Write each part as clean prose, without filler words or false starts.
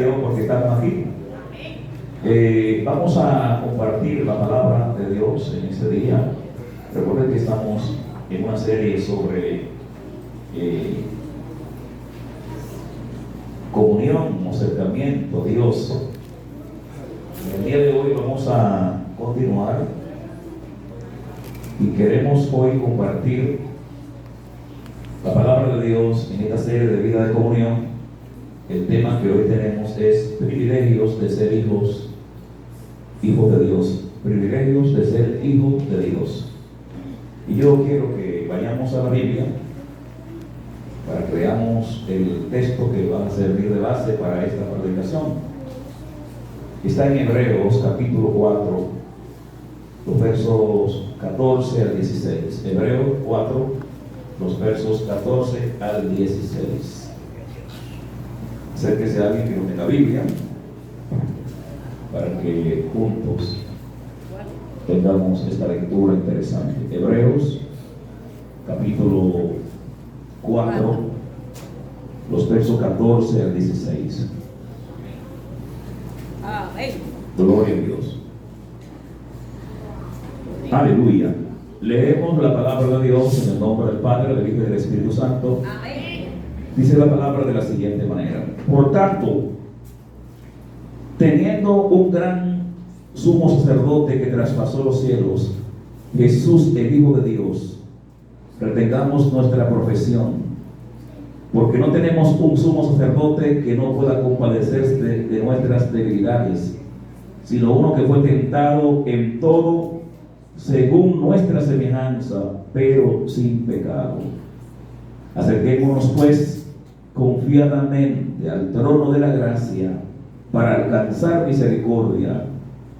Porque estamos aquí. Vamos a compartir la palabra de Dios en este día. Recuerden que estamos en una serie sobre comunión o acercamiento a Dios. En el día de hoy vamos a continuar y queremos hoy compartir la palabra de Dios en esta serie de vida de comunión. El tema que hoy tenemos es privilegios de ser hijos de Dios. Privilegios de ser hijos de Dios. Y yo quiero que vayamos a la Biblia para que veamos el texto que va a servir de base para esta predicación. Está en Hebreos capítulo 4, los versos 14 al 16. Hebreos 4, los versos 14 al 16. Acérquese a alguien que no tenga Biblia para que juntos tengamos esta lectura interesante. Hebreos capítulo 4, los versos 14 al 16. Amén. Gloria a Dios. Aleluya. Leemos la palabra de Dios en el nombre del Padre, del Hijo y del Espíritu Santo. Amén. Dice la palabra de la siguiente manera: por tanto, teniendo un gran sumo sacerdote que traspasó los cielos, Jesús, el Hijo de Dios, retengamos nuestra profesión, porque no tenemos un sumo sacerdote que no pueda compadecerse de nuestras debilidades, sino uno que fue tentado en todo según nuestra semejanza, pero sin pecado. Acerquémonos pues confiadamente al trono de la gracia para alcanzar misericordia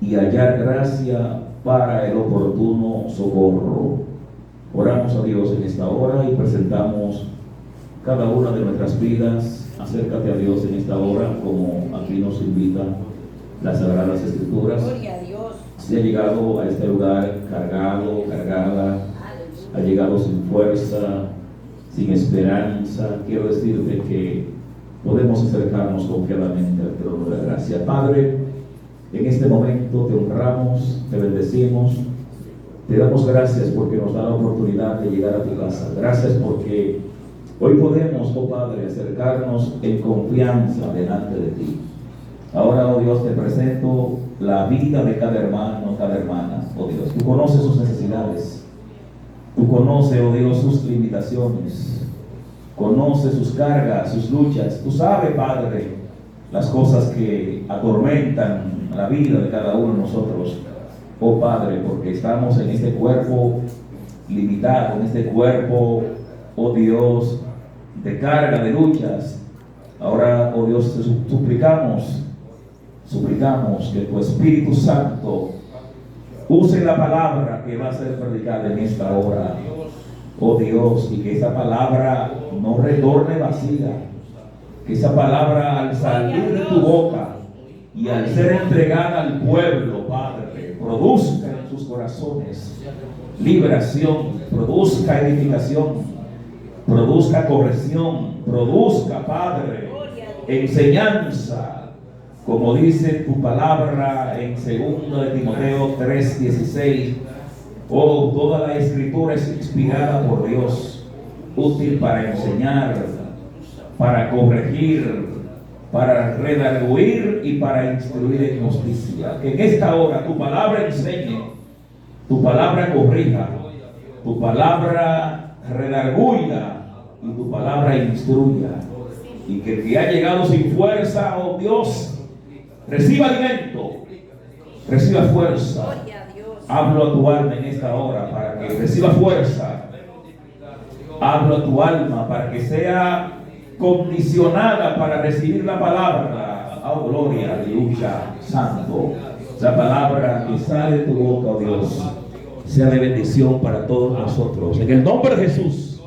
y hallar gracia para el oportuno socorro. Oramos a Dios en esta hora y presentamos cada una de nuestras vidas. Acércate a Dios en esta hora, como aquí nos invitan las Sagradas Escrituras. Gloria a Dios. Si ha llegado a este lugar cargado, cargada, ha llegado sin fuerza, sin esperanza, quiero decirte que podemos acercarnos confiadamente al trono de la gracia. Padre, en este momento te honramos, te bendecimos, te damos gracias porque nos da la oportunidad de llegar a tu casa. Gracias porque hoy podemos, oh Padre, acercarnos en confianza delante de ti. Ahora, oh Dios, te presento la vida de cada hermano, cada hermana, oh Dios. Tú conoces sus necesidades. Tú conoces, oh Dios, sus limitaciones, conoces sus cargas, sus luchas. Tú sabes, Padre, las cosas que atormentan la vida de cada uno de nosotros, oh Padre, porque estamos en este cuerpo limitado, en este cuerpo, oh Dios, de carga, de luchas. Ahora, oh Dios, te suplicamos que tu Espíritu Santo use la palabra que va a ser predicada en esta hora, oh Dios, y que esa palabra no retorne vacía, que esa palabra al salir de tu boca y al ser entregada al pueblo, Padre, produzca en sus corazones liberación, produzca edificación, produzca corrección, produzca, Padre, enseñanza. Como dice tu palabra en 2 de Timoteo 3:16, oh, toda la escritura es inspirada por Dios, útil para enseñar, para corregir, para redarguir y para instruir en justicia. Que en esta hora tu palabra enseñe, tu palabra corrija, tu palabra redarguya y tu palabra instruya. Y que el que ha llegado sin fuerza, oh Dios, reciba alimento, reciba fuerza. Hablo a tu alma en esta hora para que reciba fuerza. Hablo a tu alma para que sea condicionada para recibir la palabra. Oh, gloria, aleluya, santo. La palabra que sale de tu boca, oh Dios, sea de bendición para todos nosotros. En el nombre de Jesús.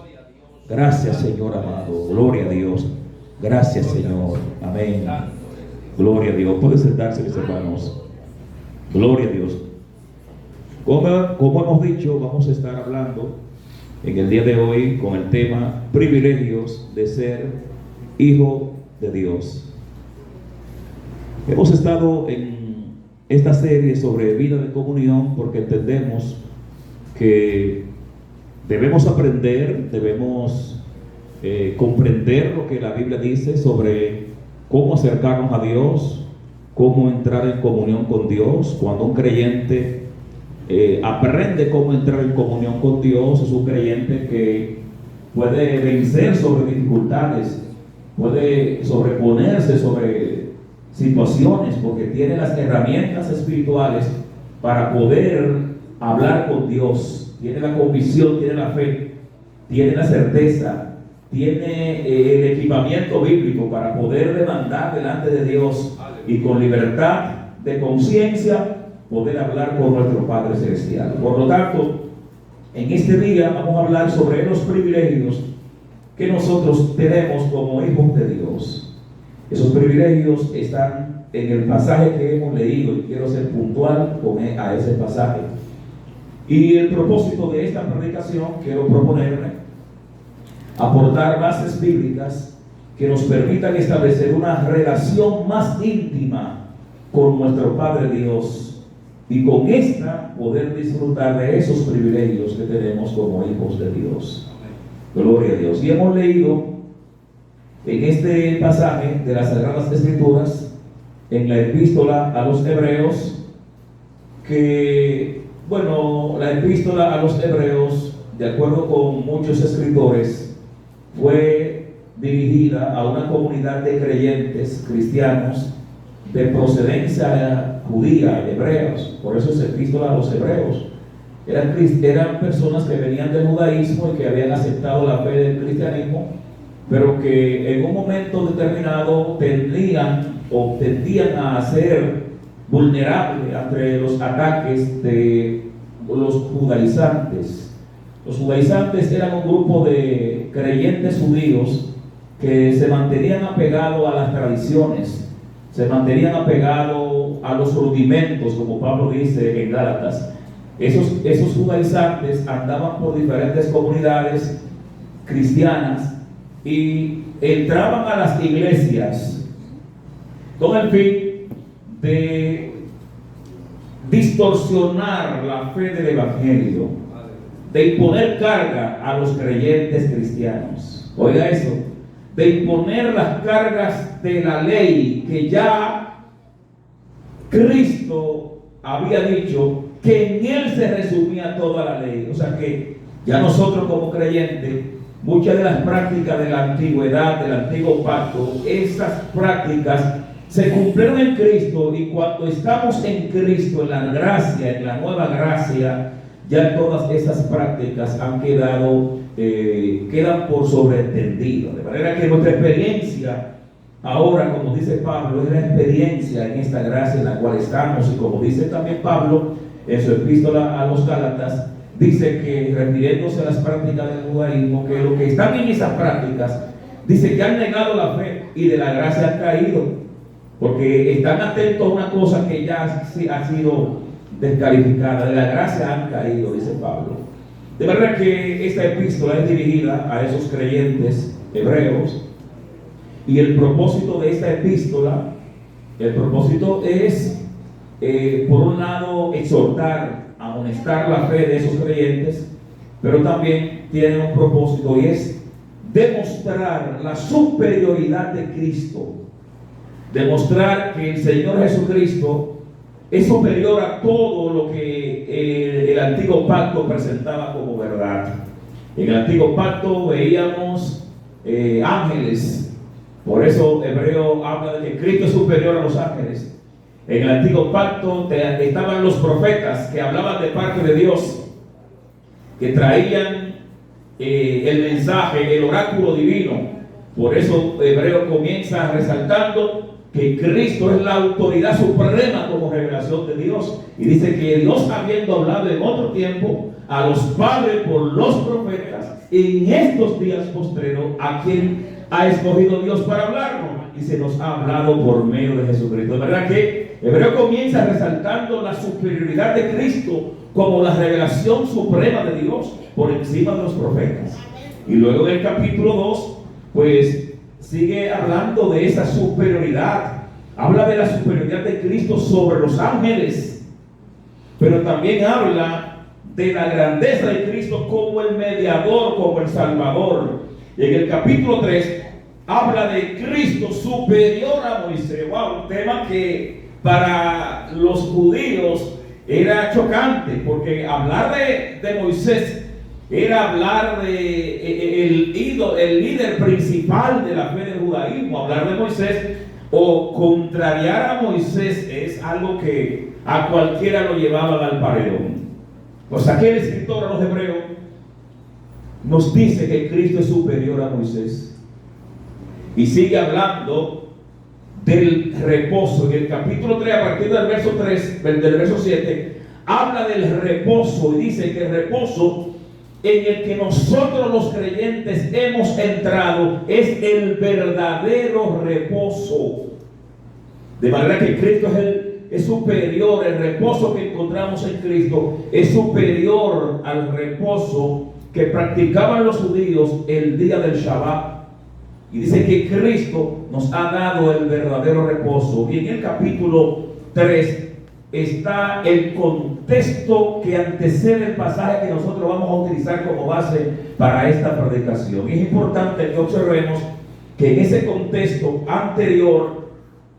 Gracias, Señor amado. Gloria a Dios. Gracias, Señor. Amén. Gloria a Dios. Pueden sentarse, mis hermanos. Gloria a Dios. Como hemos dicho, vamos a estar hablando en el día de hoy con el tema privilegios de ser hijo de Dios. Hemos estado en esta serie sobre vida de comunión porque entendemos que debemos aprender, debemos comprender lo que la Biblia dice sobre cómo acercarnos a Dios, cómo entrar en comunión con Dios. Cuando un creyente aprende cómo entrar en comunión con Dios, es un creyente que puede vencer sobre dificultades, puede sobreponerse sobre situaciones, porque tiene las herramientas espirituales para poder hablar con Dios. Tiene la convicción, tiene la fe, tiene la certeza, tiene el equipamiento bíblico para poder demandar delante de Dios y con libertad de conciencia poder hablar con nuestro Padre Celestial. Por lo tanto, en este día vamos a hablar sobre los privilegios que nosotros tenemos como hijos de Dios. Esos privilegios están en el pasaje que hemos leído y quiero ser puntual a ese pasaje. Y el propósito de esta predicación, quiero proponerme aportar bases bíblicas que nos permitan establecer una relación más íntima con nuestro Padre Dios y con esta poder disfrutar de esos privilegios que tenemos como hijos de Dios. Gloria a Dios. Y hemos leído en este pasaje de las Sagradas Escrituras, en la epístola a los Hebreos, que, bueno, la epístola a los Hebreos, de acuerdo con muchos escritores, fue dirigida a una comunidad de creyentes cristianos de procedencia judía, hebreos. Por eso es epístola a los Hebreos. Eran personas que venían del judaísmo y que habían aceptado la fe del cristianismo, pero que en un momento determinado tendían a ser vulnerables ante los ataques de los judaizantes. Los judaizantes eran un grupo de creyentes judíos que se mantenían apegados a las tradiciones, se mantenían apegados a los rudimentos, como Pablo dice en Gálatas. Esos judaizantes andaban por diferentes comunidades cristianas y entraban a las iglesias con el fin de distorsionar la fe del evangelio, de imponer carga a los creyentes cristianos. Oiga eso, de imponer las cargas de la ley que ya Cristo había dicho que en Él se resumía toda la ley. O sea que ya nosotros como creyentes, muchas de las prácticas de la antigüedad, del antiguo pacto, esas prácticas se cumplieron en Cristo, y cuando estamos en Cristo, en la gracia, en la nueva gracia, ya todas esas prácticas han quedan por sobreentendido. De manera que nuestra experiencia ahora, como dice Pablo, es la experiencia en esta gracia en la cual estamos, y como dice también Pablo en su epístola a los Gálatas, dice que, refiriéndose a las prácticas del judaísmo, que los que están en esas prácticas, dice que han negado la fe y de la gracia han caído, porque están atentos a una cosa que ya ha sido descalificada. De la gracia han caído, dice Pablo. De manera que esta epístola es dirigida a esos creyentes hebreos, y el propósito de esta epístola, el propósito es, por un lado, exhortar, amonestar la fe de esos creyentes, pero también tiene un propósito, y es demostrar la superioridad de Cristo, demostrar que el Señor Jesucristo es superior a todo lo que el antiguo pacto presentaba como verdad. En el antiguo pacto veíamos ángeles. Por eso Hebreo habla de que Cristo es superior a los ángeles. En el antiguo pacto estaban los profetas que hablaban de parte de Dios, que traían el mensaje, el oráculo divino. Por eso Hebreo comienza resaltando que Cristo es la autoridad suprema como revelación de Dios, y dice que Dios, habiendo hablado en otro tiempo a los padres por los profetas, en estos días postreros a quien ha escogido Dios para hablarnos, y se nos ha hablado por medio de Jesucristo. De verdad que Hebreo comienza resaltando la superioridad de Cristo como la revelación suprema de Dios por encima de los profetas. Y luego en el capítulo 2, pues sigue hablando de esa superioridad Habla de la superioridad de Cristo sobre los ángeles, pero también habla de la grandeza de Cristo como el mediador, como el Salvador. Y en el capítulo 3 habla de Cristo superior a Moisés. Wow, un tema que para los judíos era chocante, porque hablar de Moisés era hablar de el líder principal de la fe del judaísmo. Hablar de Moisés o contrariar a Moisés es algo que a cualquiera lo llevaban al paredón. Pues aquí el escritor a los hebreos nos dice que Cristo es superior a Moisés y sigue hablando del reposo. En el capítulo 3, a partir del verso 3, del verso 7, habla del reposo y dice que el reposo en el que nosotros los creyentes hemos entrado es el verdadero reposo. De manera que Cristo es superior, el reposo que encontramos en Cristo es superior al reposo que practicaban los judíos el día del Shabbat. Y dice que Cristo nos ha dado el verdadero reposo. Y en el capítulo 3 está el contexto que antecede el pasaje que nosotros vamos a utilizar como base para esta predicación. Y es importante que observemos que en ese contexto anterior,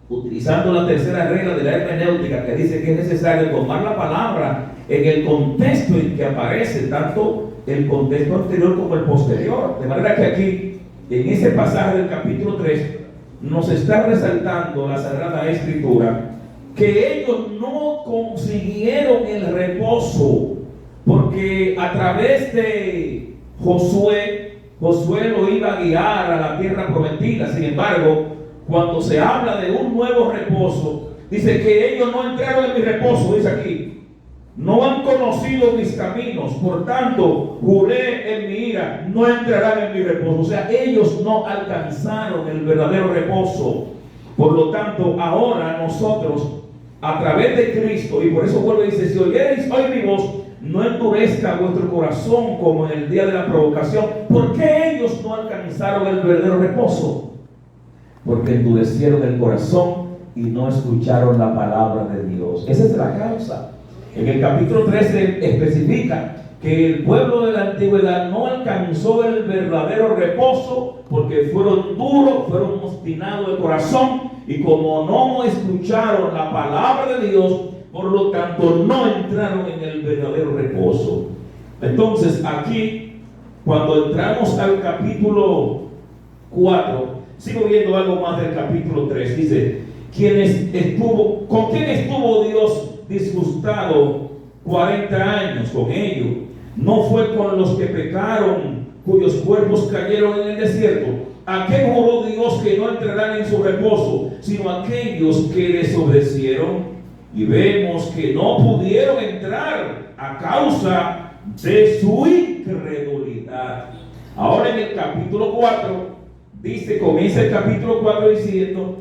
utilizando la tercera regla de la hermenéutica, que dice que es necesario tomar la palabra en el contexto en que aparece, tanto el contexto anterior como el posterior. De manera que aquí, en ese pasaje del capítulo 3, nos está resaltando la Sagrada Escritura que ellos no consiguieron el reposo, porque a través de Josué lo iba a guiar a la tierra prometida. Sin embargo, cuando se habla de un nuevo reposo, dice que ellos no entraron en mi reposo, dice aquí. No han conocido mis caminos, por tanto, juré en mi ira, no entrarán en mi reposo. O sea, ellos no alcanzaron el verdadero reposo. Por lo tanto, ahora nosotros, a través de Cristo, y por eso vuelve y dice, si oyereis hoy mi voz, no endurezca vuestro corazón como en el día de la provocación. ¿Por qué ellos no alcanzaron el verdadero reposo? Porque endurecieron el corazón y no escucharon la palabra de Dios. Esa es la causa. En el capítulo 13 especifica que el pueblo de la antigüedad no alcanzó el verdadero reposo porque fueron duros, fueron obstinados de corazón, y como no escucharon la palabra de Dios, por lo tanto no entraron en el verdadero reposo. Entonces aquí, cuando entramos al capítulo 4, sigo viendo algo más del capítulo 3. Dice, ¿con quién estuvo Dios disgustado 40 años? Con ellos. No fue con los que pecaron, cuyos cuerpos cayeron en el desierto. ¿A qué juró Dios que no entrarán en su reposo? Sino aquellos que desobedecieron. Y vemos que no pudieron entrar a causa de su incredulidad. Ahora en el capítulo 4 dice, comienza el capítulo 4 diciendo,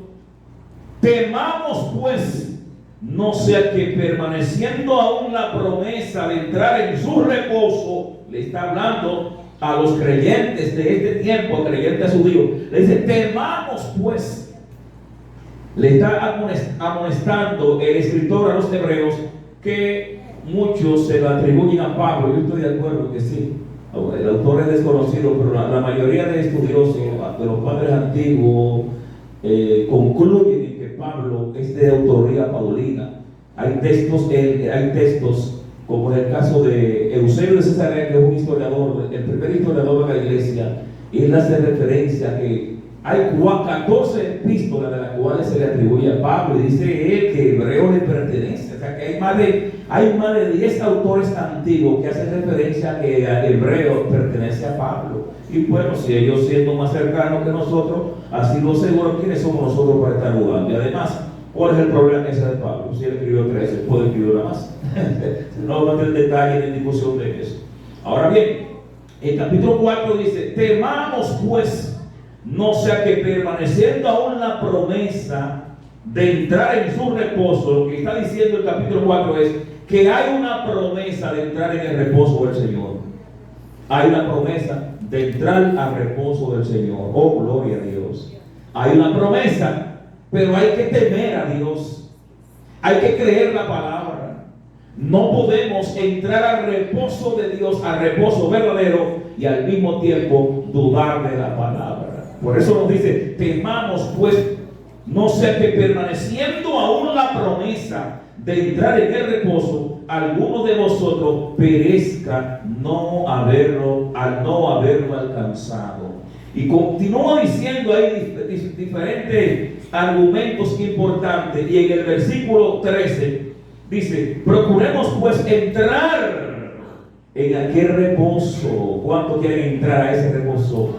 temamos pues, no sea que permaneciendo aún la promesa de entrar en su reposo, le está hablando a los creyentes de este tiempo, creyentes judíos, le dice, temamos pues. Le está amonestando el escritor a los hebreos, que muchos se lo atribuyen a Pablo. Yo estoy de acuerdo que sí, el autor es desconocido, pero la mayoría de estudiosos de los padres antiguos concluyen en que Pablo es de autoría paulina. Hay textos como en el caso de Eusebio de Cesarea, que es un historiador, el primer historiador de la iglesia, y él hace referencia a que hay 14 epístolas de las cuales se le atribuye a Pablo, y dice él que Hebreo le pertenece. O sea que hay más de 10 autores antiguos que hacen referencia a que Hebreo pertenece a Pablo. Y bueno, si ellos siendo más cercanos que nosotros, así lo aseguran, ¿quiénes somos nosotros para estar dudando? Y además, ¿cuál es el problema ese de Pablo? Si él escribió 13, puede escribir una más. No vamos a entrar en detalle ni discusión de eso. Ahora bien, el capítulo 4 dice, temamos pues, no sea que permaneciendo aún la promesa de entrar en su reposo. Lo que está diciendo el capítulo 4 es que hay una promesa de entrar en el reposo del Señor. Hay una promesa de entrar al reposo del Señor. Oh, gloria a Dios. Hay una promesa pero hay que temer a Dios. Hay que creer la palabra. No podemos entrar al reposo de Dios, al reposo verdadero, y al mismo tiempo dudar de la palabra. Por eso nos dice: temamos pues, no sea que permaneciendo aún la promesa de entrar en el reposo, alguno de vosotros perezca al no haberlo alcanzado. Y continúa diciendo ahí diferentes argumentos importantes. Y en el versículo 13 dice: procuremos pues entrar en aquel reposo. ¿Cuántos quieren entrar a ese reposo?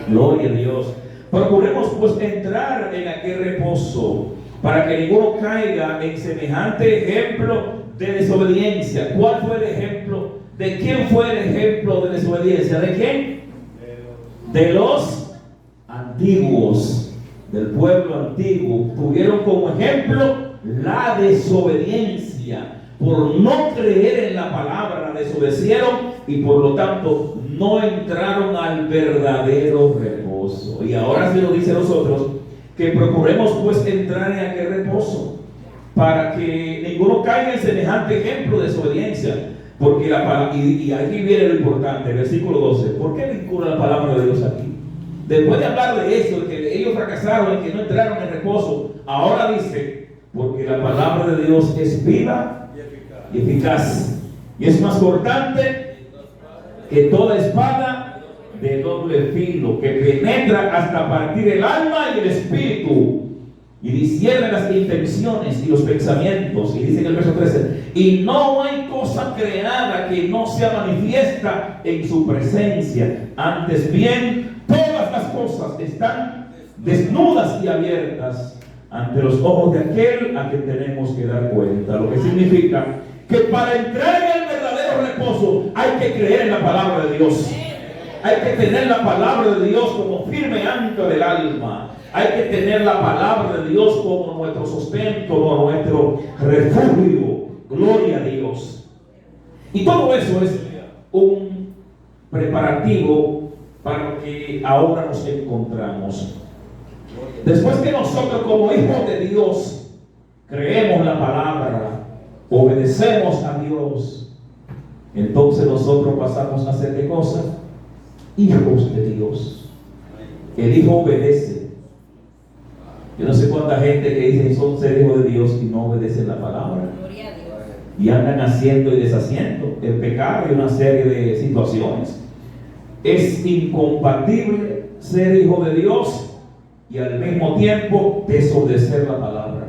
Gloria a Dios. Procuremos pues entrar en aquel reposo, para que ninguno caiga en semejante ejemplo de desobediencia. ¿Cuál fue el ejemplo? ¿De quién fue el ejemplo de desobediencia? ¿De quién? De los antiguos, del pueblo antiguo. Tuvieron como ejemplo la desobediencia. Por no creer en la palabra, desobedecieron y por lo tanto no entraron al verdadero reposo. Y ahora se nos dice a nosotros que procuremos pues entrar en aquel reposo, para que ninguno caiga en semejante ejemplo de desobediencia. Porque la palabra, y aquí viene lo importante, versículo 12. ¿Por qué vincula la palabra de Dios aquí? Después de hablar de eso, de que ellos fracasaron, de que no entraron en reposo, ahora dice: porque la palabra de Dios es viva y eficaz, y es más cortante que toda espada de doble filo, que penetra hasta partir el alma y el espíritu, y discierne las intenciones y los pensamientos. Y dice en el verso 13: y no hay cosa creada que no sea manifiesta en su presencia. Antes bien, todas las cosas están desnudas y abiertas ante los ojos de aquel a quien tenemos que dar cuenta. Lo que significa que para entrar en el verdadero reposo hay que creer en la palabra de Dios. Hay que tener la palabra de Dios como firme ancla del alma. Hay que tener la palabra de Dios como nuestro sostén, como nuestro refugio. Gloria a Dios. Y todo eso es un preparativo para lo que ahora nos encontramos. Después que nosotros, como hijos de Dios, creemos la palabra, obedecemos a Dios, entonces nosotros pasamos a ser ¿qué cosa? Hijos de Dios. El hijo obedece. Yo no sé cuánta gente que dice son ser hijos de Dios y no obedecen la palabra, y andan haciendo y deshaciendo el pecado y una serie de situaciones. Es incompatible ser hijo de Dios y al mismo tiempo desobedecer la palabra.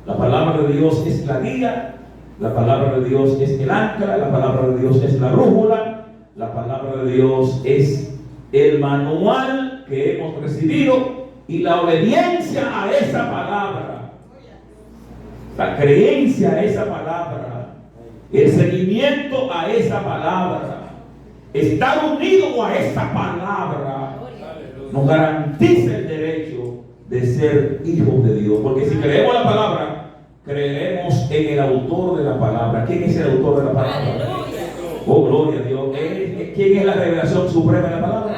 La palabra de Dios es la guía, la palabra de Dios es el ancla, la palabra de Dios es la brújula, la palabra de Dios es el manual que hemos recibido, y la obediencia a esa palabra, la creencia a esa palabra, el seguimiento a esa palabra, estar unido a esa palabra, nos garantiza el derecho de ser hijos de Dios. Porque si creemos la palabra, creeremos en el autor de la palabra. ¿Quién es el autor de la palabra? Oh, gloria a Dios. ¿Quién es la revelación suprema de la palabra?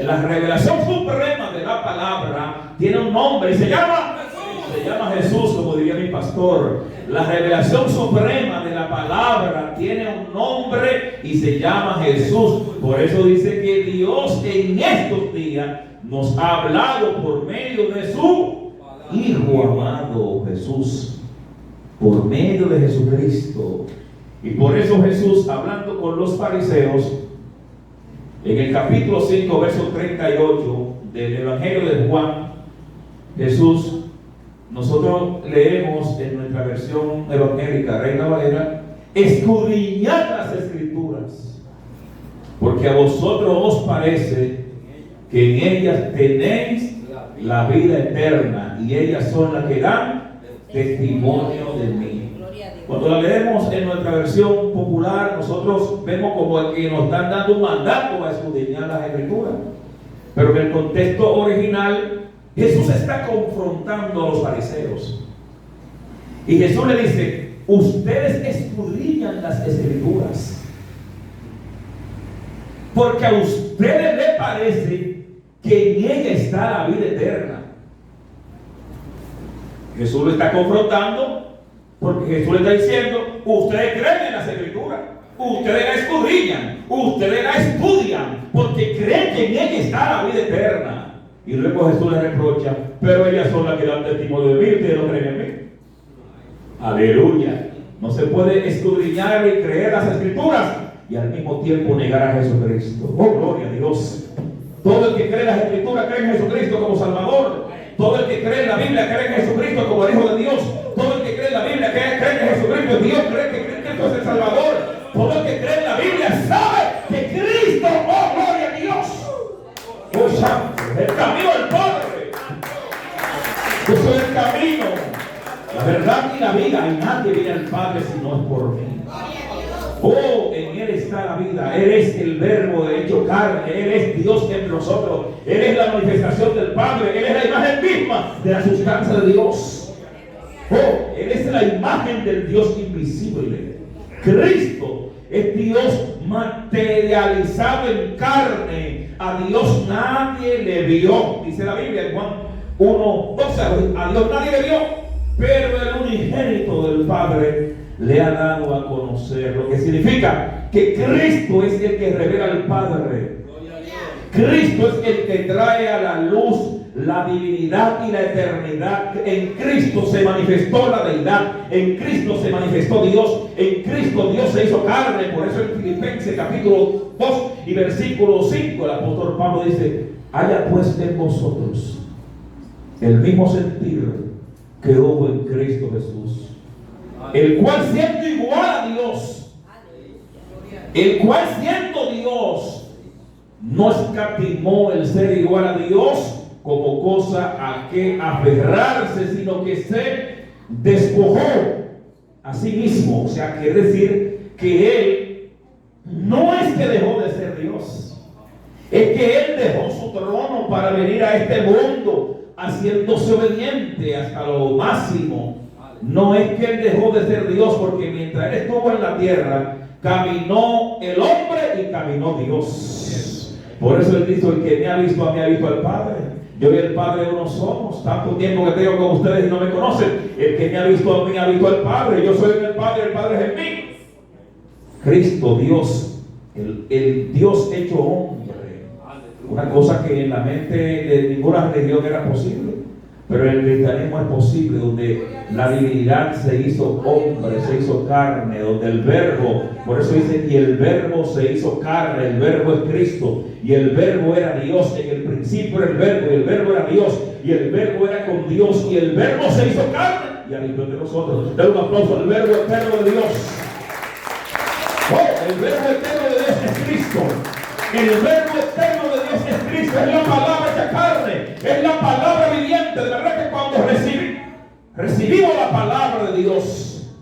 La revelación suprema de la palabra tiene un nombre y se llama Jesús, como diría mi pastor. La revelación suprema de la palabra tiene un nombre y se llama Jesús. Por eso dice que Dios en estos días nos ha hablado por medio de su Hijo amado Jesús, por medio de Jesucristo. Y por eso Jesús, hablando con los fariseos, en el capítulo 5, verso 38 del Evangelio de Juan, Jesús, nosotros leemos en nuestra versión evangélica, Reina Valera: escudriñad las Escrituras, porque a vosotros os parece que en ellas tenéis la vida eterna, y ellas son las que dan testimonio de mí. Cuando la leemos en nuestra versión popular, nosotros vemos como el que nos están dando un mandato a escudriñar las Escrituras. Pero en el contexto original, Jesús está confrontando a los fariseos. Y Jesús le dice: ustedes escudriñan las Escrituras, porque a ustedes les parece que en ella está la vida eterna. Jesús lo está confrontando porque Jesús le está diciendo: ustedes creen en las Escrituras, ustedes la escudriñan, ustedes la estudian, porque creen que en ella está la vida eterna. Y luego Jesús les reprocha: pero ellas son las que dan testimonio de mí, ustedes no creen en mí. Aleluya. No se puede escudriñar y creer las Escrituras y al mismo tiempo negar a Jesucristo. Oh, gloria a Dios. Todo el que cree en las Escrituras cree en Jesucristo como Salvador. Todo el que cree en la Biblia cree en Jesucristo como el Hijo de Dios. Todo el que cree en la Biblia cree que Jesucristo es Dios, cree que Cristo es el Salvador. Todo el que cree en la Biblia sabe que Cristo, oh, gloria a Dios, oh, santo, el camino del Padre. Yo soy el camino, la verdad y la vida, y nadie viene al Padre si no es por mí. Oh, en Él está la vida. Él es el verbo hecho carne. Él es Dios en nosotros. Él es la manifestación del Padre. Él es la imagen misma de la sustancia de Dios. Oh, Él es la imagen del Dios invisible. Cristo es Dios materializado en carne. A Dios nadie le vio. Dice la Biblia en Juan 1:12. A Dios nadie le vio, pero el unigénito del Padre le ha dado a conocer, lo que significa que Cristo es el que revela al Padre. Cristo es el que trae a la luz la divinidad y la eternidad. En Cristo se manifestó la deidad, en Cristo se manifestó Dios, en Cristo Dios se hizo carne. Por eso en Filipenses capítulo 2 y versículo 5 el apóstol Pablo dice: haya pues en vosotros el mismo sentir que hubo en Cristo Jesús, el cual siendo igual a Dios, no escatimó el ser igual a Dios como cosa a que aferrarse, sino que se despojó a sí mismo. O sea, quiere decir que Él no es que dejó de ser Dios, es que Él dejó su trono para venir a este mundo haciéndose obediente hasta lo máximo. No es que Él dejó de ser Dios, porque mientras Él estuvo en la tierra, caminó el hombre y caminó Dios. Por eso Él dijo: el que me ha visto a mí ha visto al Padre. Yo y el Padre uno somos. Tanto tiempo que tengo con ustedes y no me conocen. El que me ha visto a mí ha visto al Padre. Yo soy en el Padre es en mí. Cristo, Dios, el Dios hecho hombre. Una cosa que en la mente de ninguna religión era posible, pero en el cristianismo es posible, donde la divinidad se hizo hombre, se hizo carne, donde el verbo, por eso dice: y el verbo se hizo carne. El verbo es Cristo, y el verbo era Dios. En el principio era el verbo, y el verbo era Dios, y el verbo era con Dios, y el verbo se hizo carne y habitó entre nosotros. Den un aplauso al verbo eterno de Dios. Oh, el verbo eterno de Dios es Cristo. El verbo eterno de Dios es Cristo. Es la palabra hecha carne, es la palabra viviente. De verdad que cuando recibimos la palabra de Dios,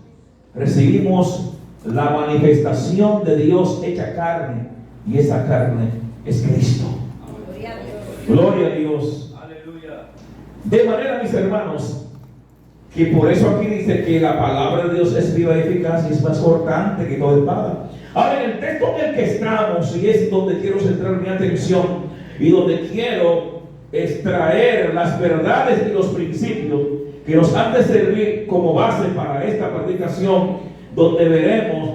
recibimos la manifestación de Dios hecha carne, y esa carne es Cristo. Gloria a Dios. Aleluya. De manera, mis hermanos, que por eso aquí dice que la palabra de Dios es viva y eficaz y es más cortante que toda espada. Ahora, en el texto en el que estamos, y es donde quiero centrar mi atención y donde quiero extraer las verdades y los principios que nos han de servir como base para esta predicación, donde veremos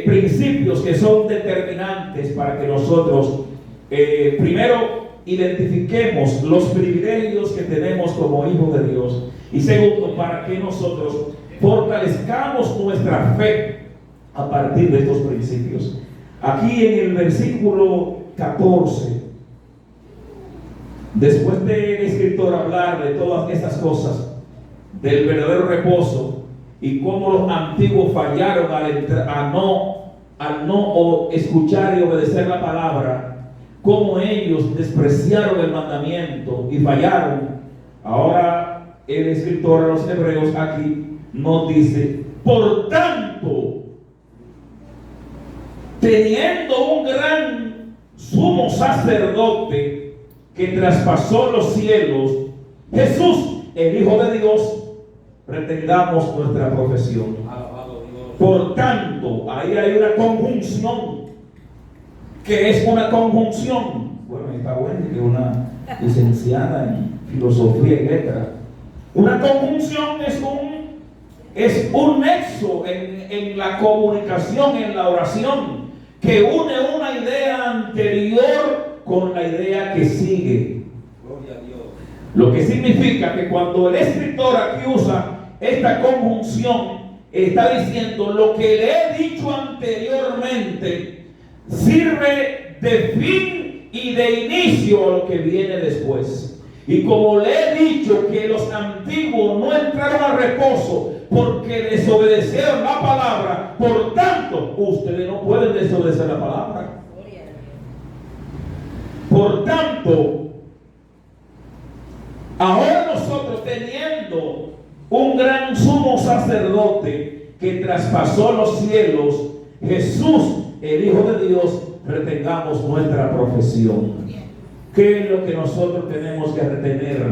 principios que son determinantes para que nosotros primero identifiquemos los privilegios que tenemos como hijos de Dios, y segundo, para que nosotros fortalezcamos nuestra fe a partir de estos principios. Aquí en el versículo 14, después del escritor hablar de todas estas cosas, del verdadero reposo, y cómo los antiguos fallaron al no escuchar y obedecer la palabra, cómo ellos despreciaron el mandamiento y fallaron. Ahora el escritor a los hebreos aquí nos dice: por tanto, teniendo un gran sumo sacerdote que traspasó los cielos, Jesús, el Hijo de Dios, pretendamos nuestra profesión. Por tanto, ahí hay una conjunción. ¿Qué es una conjunción? Bueno, está bueno que una licenciada en filosofía y letras. Una conjunción es un nexo en la comunicación, en la oración, que une una idea anterior con la idea que sigue. Gloria a Dios. Lo que significa que cuando el escritor aquí usa esta conjunción, está diciendo lo que le he dicho anteriormente sirve de fin y de inicio a lo que viene después. Y como le he dicho que los antiguos no entraron al reposo porque desobedecieron la palabra, por tanto, ustedes no pueden desobedecer la palabra. Por tanto, ahora nosotros, teniendo un gran sumo sacerdote que traspasó los cielos, Jesús, el Hijo de Dios, retengamos nuestra profesión. ¿Qué es lo que nosotros tenemos que retener?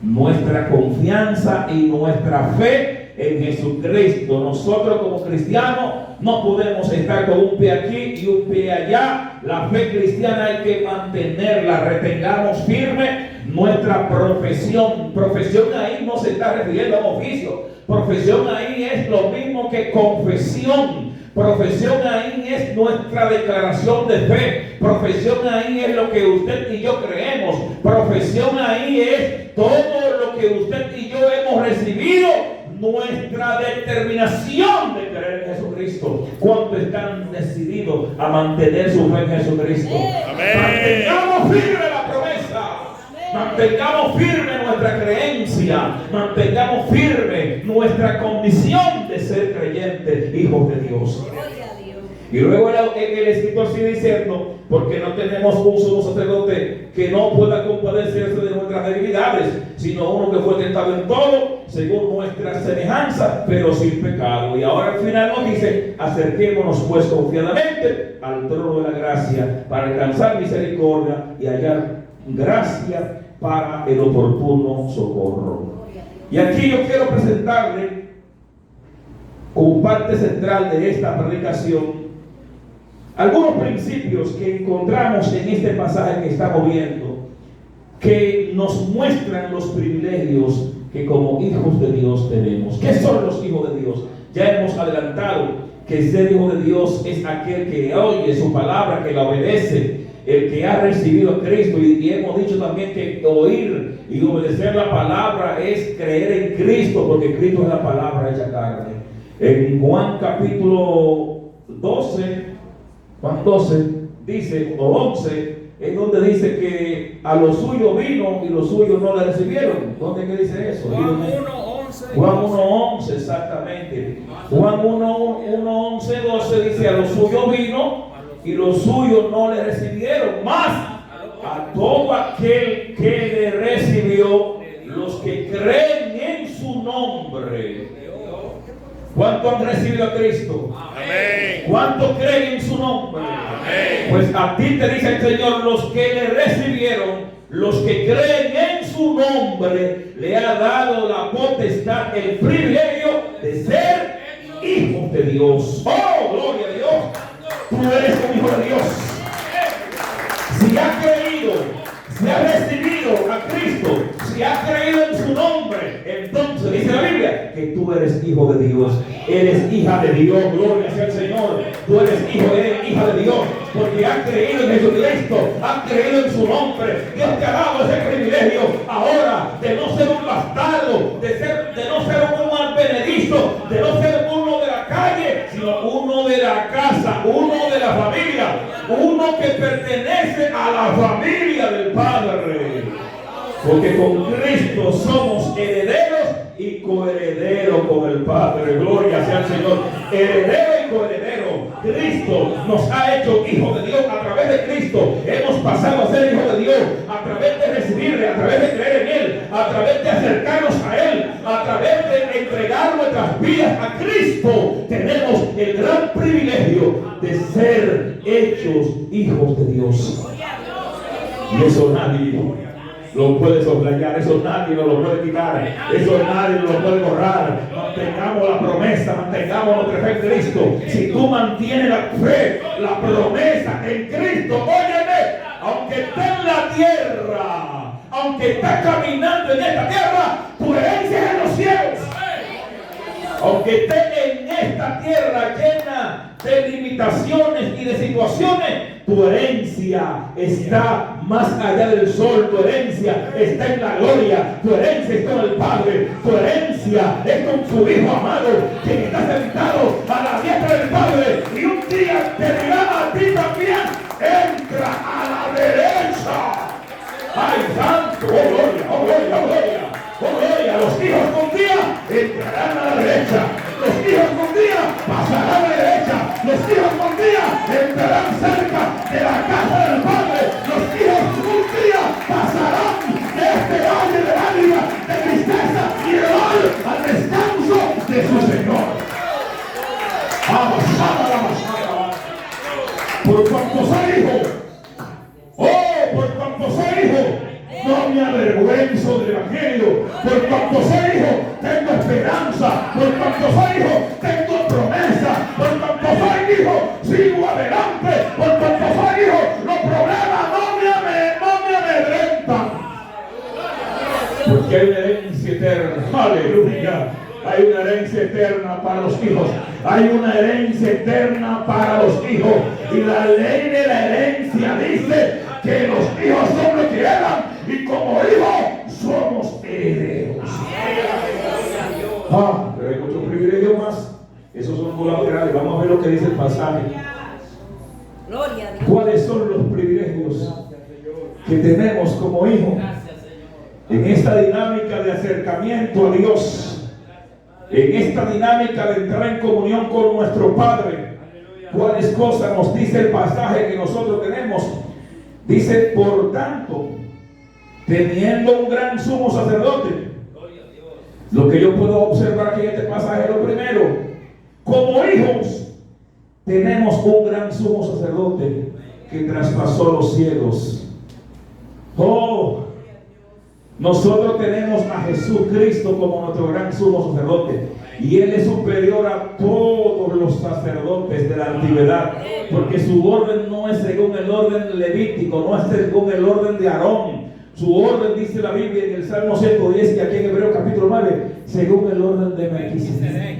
Nuestra confianza y nuestra fe en Jesucristo. Nosotros como cristianos no podemos estar con un pie aquí y un pie allá. La fe cristiana hay que mantenerla. Retengamos firme nuestra profesión. Profesión ahí no se está refiriendo a un oficio. Profesión ahí es lo mismo que confesión. Profesión ahí es nuestra declaración de fe. Profesión ahí es lo que usted y yo creemos. Profesión ahí es todo lo que usted y yo hemos recibido. Nuestra determinación de creer en Jesucristo. ¿Cuántos están decididos a mantener su fe en Jesucristo? Amén. Mantengamos firme la promesa. Mantengamos firme nuestra creencia. Mantengamos firme nuestra condición de ser creyentes, hijos de Dios. Y luego el escritor sigue diciendo, porque no tenemos un sumo sacerdote que no pueda compadecerse de nuestras debilidades, sino uno que fue tentado en todo, según nuestra semejanza, pero sin pecado. Y ahora al final nos dice, acerquémonos pues confiadamente al trono de la gracia, para alcanzar misericordia y hallar gracia para el oportuno socorro. Y aquí yo quiero presentarle como parte central de esta predicación algunos principios que encontramos en este pasaje que estamos viendo, que nos muestran los privilegios que como hijos de Dios tenemos. ¿Qué son los hijos de Dios? Ya hemos adelantado que ser hijo de Dios es aquel que oye su palabra, que la obedece, el que ha recibido a Cristo. Y hemos dicho también que oír y obedecer la palabra es creer en Cristo, porque Cristo es la palabra hecha carne. En Juan capítulo 12, Juan 12 dice, o 11, es donde dice que a los suyos vino y los suyos no le recibieron. ¿Dónde que dice eso? Juan 1:11. Juan 1:11, exactamente. Juan 1:11, 12 dice, a los suyos vino y los suyos no le recibieron. Más a todo aquel que le recibió, los que creen en su nombre. ¿Cuántos han recibido a Cristo? Amén. ¿Cuántos creen en su nombre? Amén. Pues a ti te dice el Señor, los que le recibieron, los que creen en su nombre, le ha dado la potestad, el privilegio de ser hijos de Dios. ¡Oh, gloria a Dios! Tú eres un hijo de Dios. Si has creído, si has recibido a Cristo, si has creído en su nombre, entonces dice la Biblia que tú eres hijo de Dios. Eres hija de Dios, gloria sea al Señor. Tú eres hija de Dios, porque has creído en Jesucristo, has creído en su nombre. Dios te ha dado ese privilegio ahora de no ser un bastardo, de no ser un advenedizo, de no ser uno de la calle, sino uno de la casa, uno de la familia, uno que pertenece a la familia del Padre. Porque con Cristo somos herederos y coherederos con el Padre. Gloria sea al Señor. Heredero y coheredero. Cristo nos ha hecho hijos de Dios. A través de Cristo hemos pasado a ser hijos de Dios. A través de recibirle, a través de creer en Él, a través de acercarnos a Él, a través de entregar nuestras vidas a Cristo, tenemos el gran privilegio de ser hechos hijos de Dios. Y eso nadie lo puede soslayar, eso nadie nos lo puede quitar, eso nadie nos lo puede borrar. Mantengamos la promesa, mantengamos nuestra fe en Cristo. Si tú mantienes la fe, la promesa en Cristo, óyeme, aunque esté en la tierra, aunque estás caminando en esta tierra, tu herencia es en los cielos. Aunque estés en esta tierra llena de limitaciones y de situaciones, tu herencia está más allá del sol, tu herencia está en la gloria, tu herencia está en el Padre, tu herencia es con su Hijo amado, quien está sentado a la diestra del Padre, y un día te dirá a ti también: entra a la derecha. ¡Ay, santo! ¡Oh, gloria! ¡Oh, gloria! ¡Oh, gloria! ¡Oh, gloria! Los hijos con día entrarán a la derecha. Los hijos con día pasarán a la derecha. Los hijos con día entrarán cerca de la casa del Padre. Los hijos con día pasarán de este valle de lágrima, de tristeza y de dolor al descanso de su Señor. Por cuanto soy hijo, por cuanto soy hijo, no me avergüenzo del evangelio. Por cuanto soy hijo, tengo esperanza. Por cuanto soy hijo, tengo promesa. Por cuanto soy hijo, sigo adelante. Por cuanto soy hijo, los problemas no me amedrentan. Porque hay una herencia eterna. Aleluya. Hay una herencia eterna para los hijos. Hay una herencia eterna para los hijos. Y la ley de la herencia dice que los hijos son los que heredan, y como hijos somos herederos. Pero hay muchos privilegios más. Esos son colaterales. Vamos a ver lo que dice el pasaje. ¿Cuáles son los privilegios que tenemos como hijos en esta dinámica de acercamiento a Dios? En esta dinámica de entrar en comunión con nuestro Padre. ¿Cuáles cosas nos dice el pasaje que nosotros tenemos? Dice: por tanto, teniendo un gran sumo sacerdote. Lo que yo puedo observar aquí en este pasaje es lo primero: como hijos, tenemos un gran sumo sacerdote que traspasó los cielos. Nosotros tenemos a Jesucristo como nuestro gran sumo sacerdote, y Él es superior a todos los sacerdotes de la antigüedad, porque su orden no es según el orden levítico, no es según el orden de Aarón. Su orden, dice la Biblia en el Salmo 110 y aquí en Hebreos capítulo 9, según el orden de Melquisedec.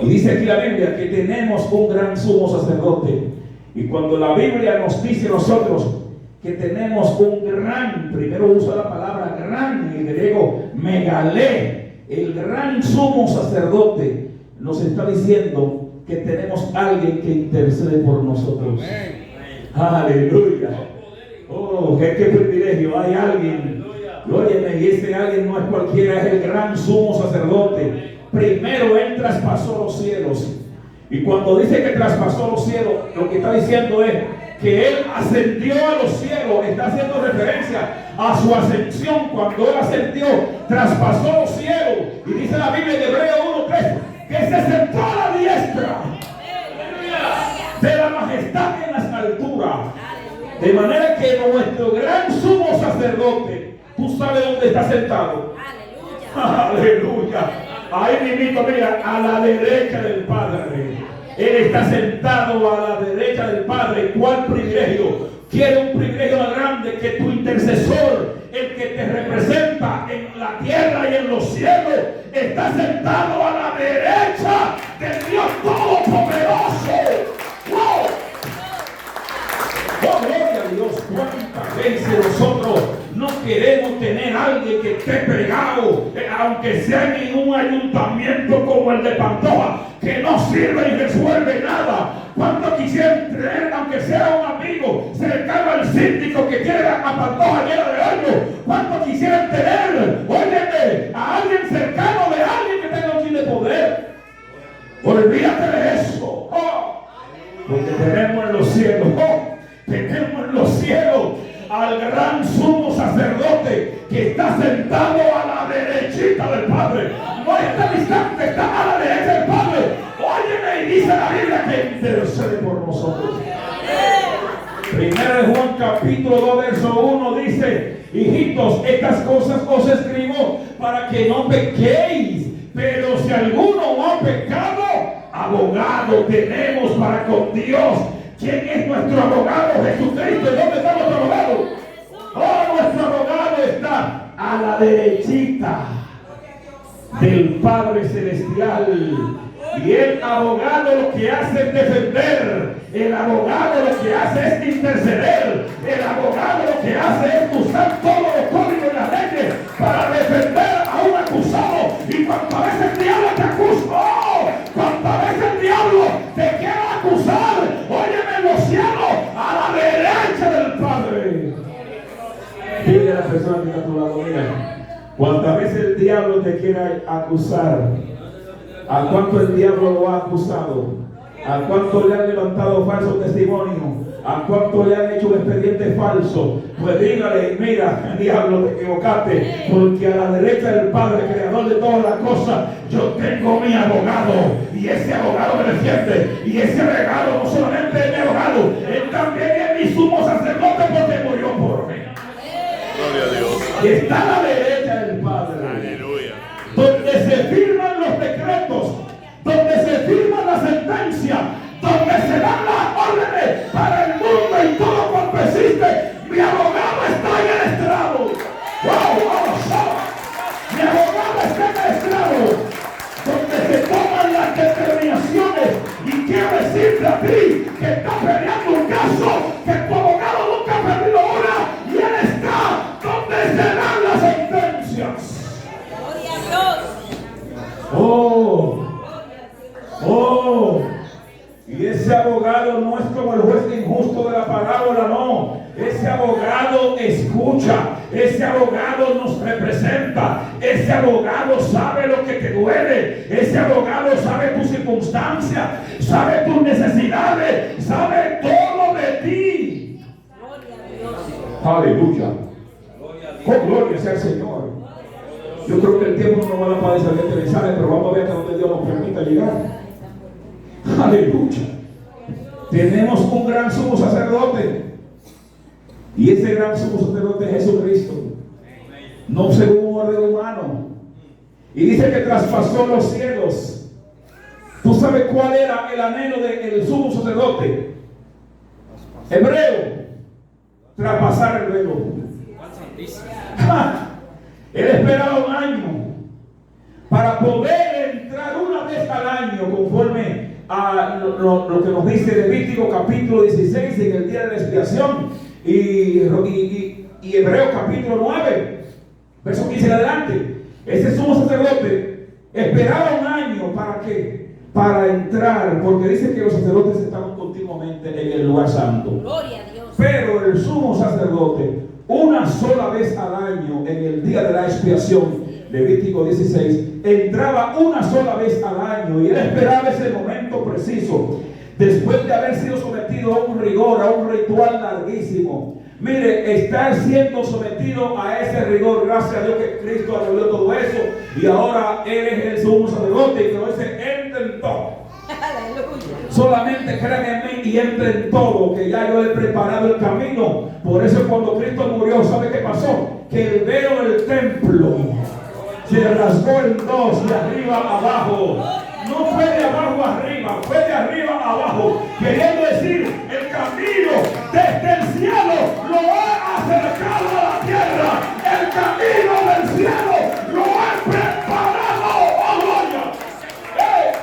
Y dice aquí la Biblia que tenemos un gran sumo sacerdote. Y cuando la Biblia nos dice a nosotros que tenemos un gran, primero usa la palabra gran, en griego megalé, el gran sumo sacerdote, nos está diciendo que tenemos alguien que intercede por nosotros. Aleluya. Qué privilegio. Hay alguien, glóriame, y ese alguien no es cualquiera, es el gran sumo sacerdote. Primero Él traspasó los cielos, y cuando dice que traspasó los cielos, lo que está diciendo es que Él ascendió a los cielos. Está haciendo referencia a su ascensión. Cuando Él ascendió, traspasó los cielos, y dice la Biblia en Hebreos 1:3 que se sentó a la diestra de la majestad en las alturas. De manera que nuestro gran sumo sacerdote, ¿tú sabes dónde está sentado? Aleluya. Ahí mismo, mira, a la derecha del Padre. Él está sentado a la derecha del Padre. ¿Cuál privilegio? Quiere un privilegio más grande: que tu intercesor, el que te representa en la tierra y en los cielos, está sentado a la derecha del Dios Todopoderoso. ¡Wow! ¡Oh, gloria a Dios! ¿Cuántas veces nosotros no queremos tener a alguien que esté pegado, aunque sea en un ayuntamiento como el de Pantoja, que no sirve y resuelve nada? ¿Cuánto quisieran tener, aunque sea un amigo cercano al síndico que quiere a Pantoja llena de años? ¿Cuánto quisieran tener, óyeme, a alguien cercano de alguien que tenga un fin de poder? Olvídate de eso. Porque tenemos en los cielos, tenemos en los cielos al gran sumo sacerdote que está sentado a la derechita del Padre. No está distante, está a la derecha del Padre. Óyeme, y dice la Biblia que intercede por nosotros. Primera de Juan capítulo 2 verso 1 dice: hijitos, estas cosas os escribo para que no pequéis, pero si alguno ha pecado, abogado tenemos para con Dios. ¿Quién es nuestro abogado? Jesucristo. ¿Y dónde está nuestro abogado? Nuestro abogado abogado está a la derechita del Padre Celestial. Y el abogado lo que hace es defender. El abogado lo que hace es interceder. El abogado lo que hace es usar todos los códigos de las leyes para defender a un acusado. Y cuantas veces el diablo te acusa, cuantas veces el diablo te quiere acusar, óyeme en los cielos, a la derecha del Padre. Dile a la persona que está a tu lado, mira, cuantas veces el diablo te quiere acusar, ¿a cuánto el diablo lo ha acusado? ¿A cuánto le han levantado falso testimonio? ¿A cuánto le han hecho un expediente falso? Pues dígale, mira, diablo, te equivocaste, porque a la derecha del Padre, creador de todas las cosas, yo tengo mi abogado, y ese abogado me defiende, y ese abogado no solamente es mi abogado, él también es mi sumo sacerdote porque murió por mí. Gloria a Dios. Y está a la derecha del Padre. Aleluya. Donde se firman los decretos, donde se firma la sentencia, donde se dan las órdenes para el mundo y todo cuanto existe. Mi abogado está en el estrado. Mi abogado está en el estrado, donde se toman las determinaciones. Y quiero decirte a ti que estás peleando un caso, que tu abogado nunca ha perdido una, y él está donde se dan las sentencias. Y ese abogado no es como el juez injusto de la parábola, no. Ese abogado escucha, ese abogado nos representa, ese abogado sabe lo que te duele, ese abogado sabe tus circunstancias, sabe tus necesidades, sabe todo de ti. Aleluya. Oh, gloria sea el Señor. Yo creo que el tiempo no va a para salir de mensaje, pero vamos a ver hasta donde Dios nos permita llegar. Aleluya. Tenemos un gran sumo sacerdote. Y ese gran sumo sacerdote es Jesucristo. No según un orden humano. Y dice que traspasó los cielos. ¿Tú sabes cuál era el anhelo del sumo sacerdote? Hebreo. Traspasar el velo. Él esperaba un año para poder entrar una vez al año, conforme a lo que nos dice Levítico capítulo 16 en el día de la expiación y Hebreos capítulo 9 verso 15 en adelante. Ese sumo sacerdote esperaba un año. ¿Para qué? Para entrar, porque dice que los sacerdotes estaban continuamente en el lugar santo. Gloria a Dios. Pero el sumo sacerdote, una sola vez al año, en el día de la expiación, Levítico 16, entraba una sola vez al año, y él esperaba ese momento preciso, después de haber sido sometido a un rigor, a un ritual larguísimo. Mire, estar siendo sometido a ese rigor, gracias a Dios que Cristo arregló todo eso, y ahora Él es el sumo sacerdote, y que lo dice, entren todo. Solamente crean en mí y entren todo, que ya yo he preparado el camino. Por eso cuando Cristo murió, ¿sabe qué pasó? Que el velo del templo se rasgó en dos, de arriba a abajo. No fue de abajo a arriba, fue de arriba a abajo, queriendo decir, el camino desde el cielo lo ha acercado a la tierra. El camino del cielo lo ha preparado, oh gloria,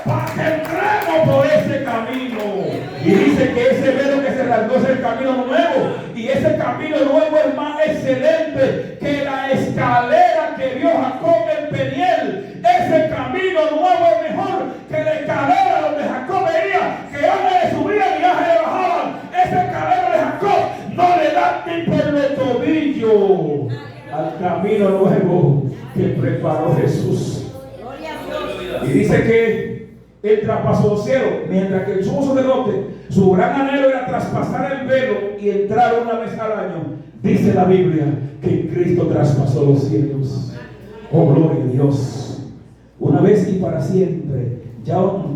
para que entremos por ese camino. Y dice que ese velo que se rasgó es el camino nuevo, y ese camino nuevo es más excelente que la escalera que vio Jacob en Peniel. Ese camino nuevo es mejor que la escalera donde Jacob veía que ángeles subían y ángeles bajaban. Esa escalera de Jacob no le da ni por los tobillos al camino nuevo que preparó Jesús. Y dice que él traspasó los cielos, mientras que el sumo sacerdote, su gran anhelo era traspasar el velo y entrar una vez al año. Dice la Biblia que Cristo traspasó los cielos. Oh, gloria a Dios. Una vez y para siempre. Ya no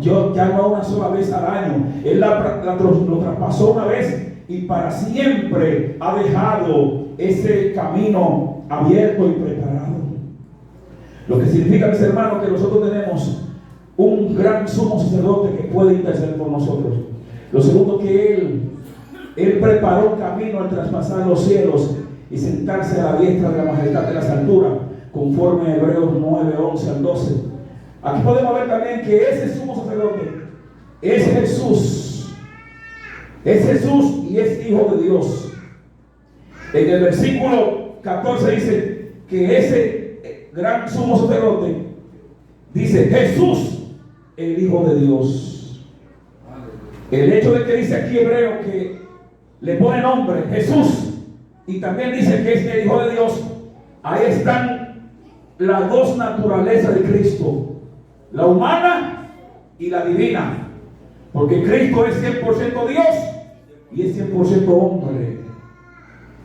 una sola vez al año. Él lo traspasó una vez y para siempre ha dejado ese camino abierto y preparado. Lo que significa, mis hermanos, que nosotros tenemos un gran sumo sacerdote que puede interceder por nosotros. Lo segundo, que Él preparó un camino al traspasar los cielos. y sentarse a la diestra de la majestad de las alturas, conforme a Hebreos 9, 11 al 12. Aquí podemos ver también que ese sumo sacerdote es Jesús. Es Jesús y es Hijo de Dios. En el versículo 14 dice que ese gran sumo sacerdote dice Jesús, el Hijo de Dios. El hecho de que dice aquí Hebreo que le pone nombre Jesús y también dice que es el Hijo de Dios, ahí están las dos naturalezas de Cristo, la humana y la divina, porque Cristo es 100% Dios y es 100% hombre.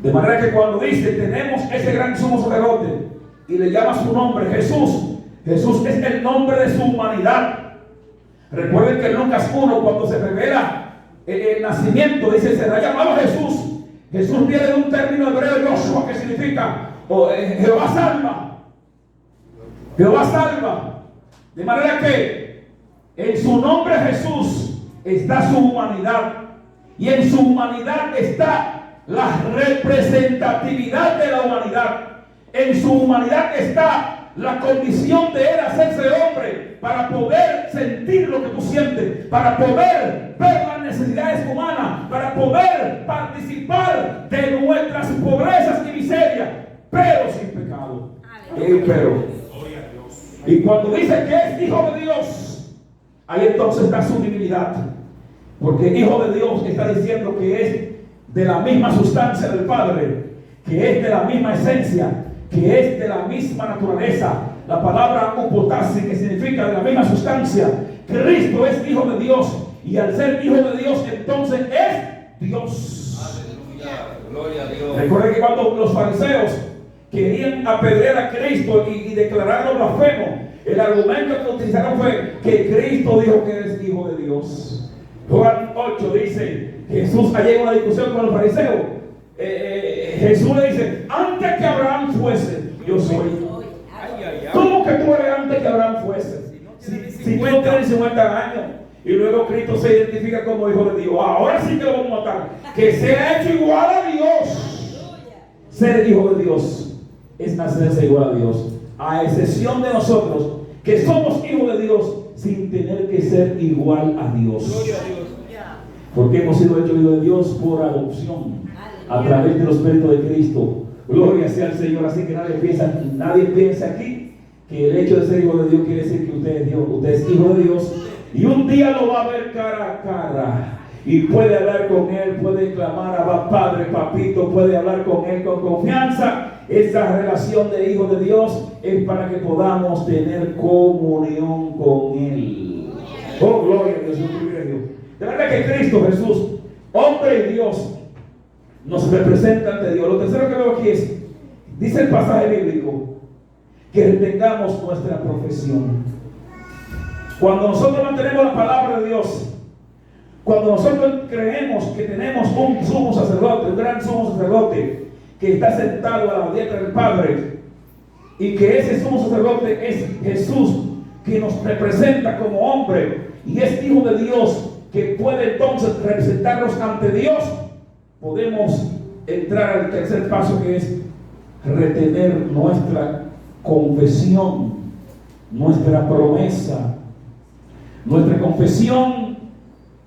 De manera que cuando dice tenemos ese gran sumo sacerdote y le llama su nombre Jesús, Jesús es el nombre de su humanidad. Recuerden que en Lucas 1, cuando se revela el nacimiento, dice será llamado Jesús. Jesús viene de un término hebreo Joshua, que significa Jehová salva. Jehová salva. De manera que en su nombre Jesús está su humanidad, y en su humanidad está la representatividad de la humanidad. En su humanidad está la condición de él hacerse hombre para poder sentir lo que tú sientes, para poder ver las necesidades humanas, para poder participar de nuestras pobrezas y miserias, pero sin pecado. Y cuando dice que es Hijo de Dios, ahí entonces está su divinidad, porque Hijo de Dios está diciendo que es de la misma sustancia del Padre, que es de la misma esencia, que es de la misma naturaleza. La palabra upotasi, que significa de la misma sustancia. Cristo es Hijo de Dios, y al ser Hijo de Dios entonces es Dios. Aleluya, gloria a Dios. Recuerden que cuando los fariseos querían apedrear a Cristo y declararlo blasfemo, el argumento que utilizaron fue que Cristo dijo que es Hijo de Dios. Juan 8 dice, Jesús allá en una discusión con los fariseos, Jesús le dice, antes que Abraham fuese, yo soy. ¿Cómo que tú eres antes que Abraham fuese? Si tú no tienes 50 años. Y luego Cristo se identifica como Hijo de Dios. Ahora sí que lo vamos a matar. Que sea hecho igual a Dios. Ser Hijo de Dios es nacerse igual a Dios, a excepción de nosotros que somos hijos de Dios sin tener que ser igual a Dios. Gloria a Dios. Porque hemos sido hechos hijos de Dios por adopción a través de los méritos de Cristo. Gloria sea al Señor. Así que nadie piensa aquí que el hecho de ser hijo de Dios quiere decir que usted es Dios. Usted es hijo de Dios y un día lo va a ver cara a cara y puede hablar con Él, puede clamar a Padre, Papito, puede hablar con Él con confianza. Esa relación de hijo de Dios es para que podamos tener comunión con Él. Oh, gloria a Dios, es un privilegio. De verdad que Cristo Jesús, hombre y Dios, nos representa ante Dios. Lo tercero que veo aquí es, dice el pasaje bíblico, que retengamos nuestra profesión. Cuando nosotros mantenemos la palabra de Dios, cuando nosotros creemos que tenemos un sumo sacerdote, un gran sumo sacerdote, que está sentado a la diestra del Padre, y que ese sumo sacerdote es Jesús, que nos representa como hombre, y es Hijo de Dios, que puede entonces representarnos ante Dios, podemos entrar al tercer paso, que es retener nuestra confesión, nuestra promesa. Nuestra confesión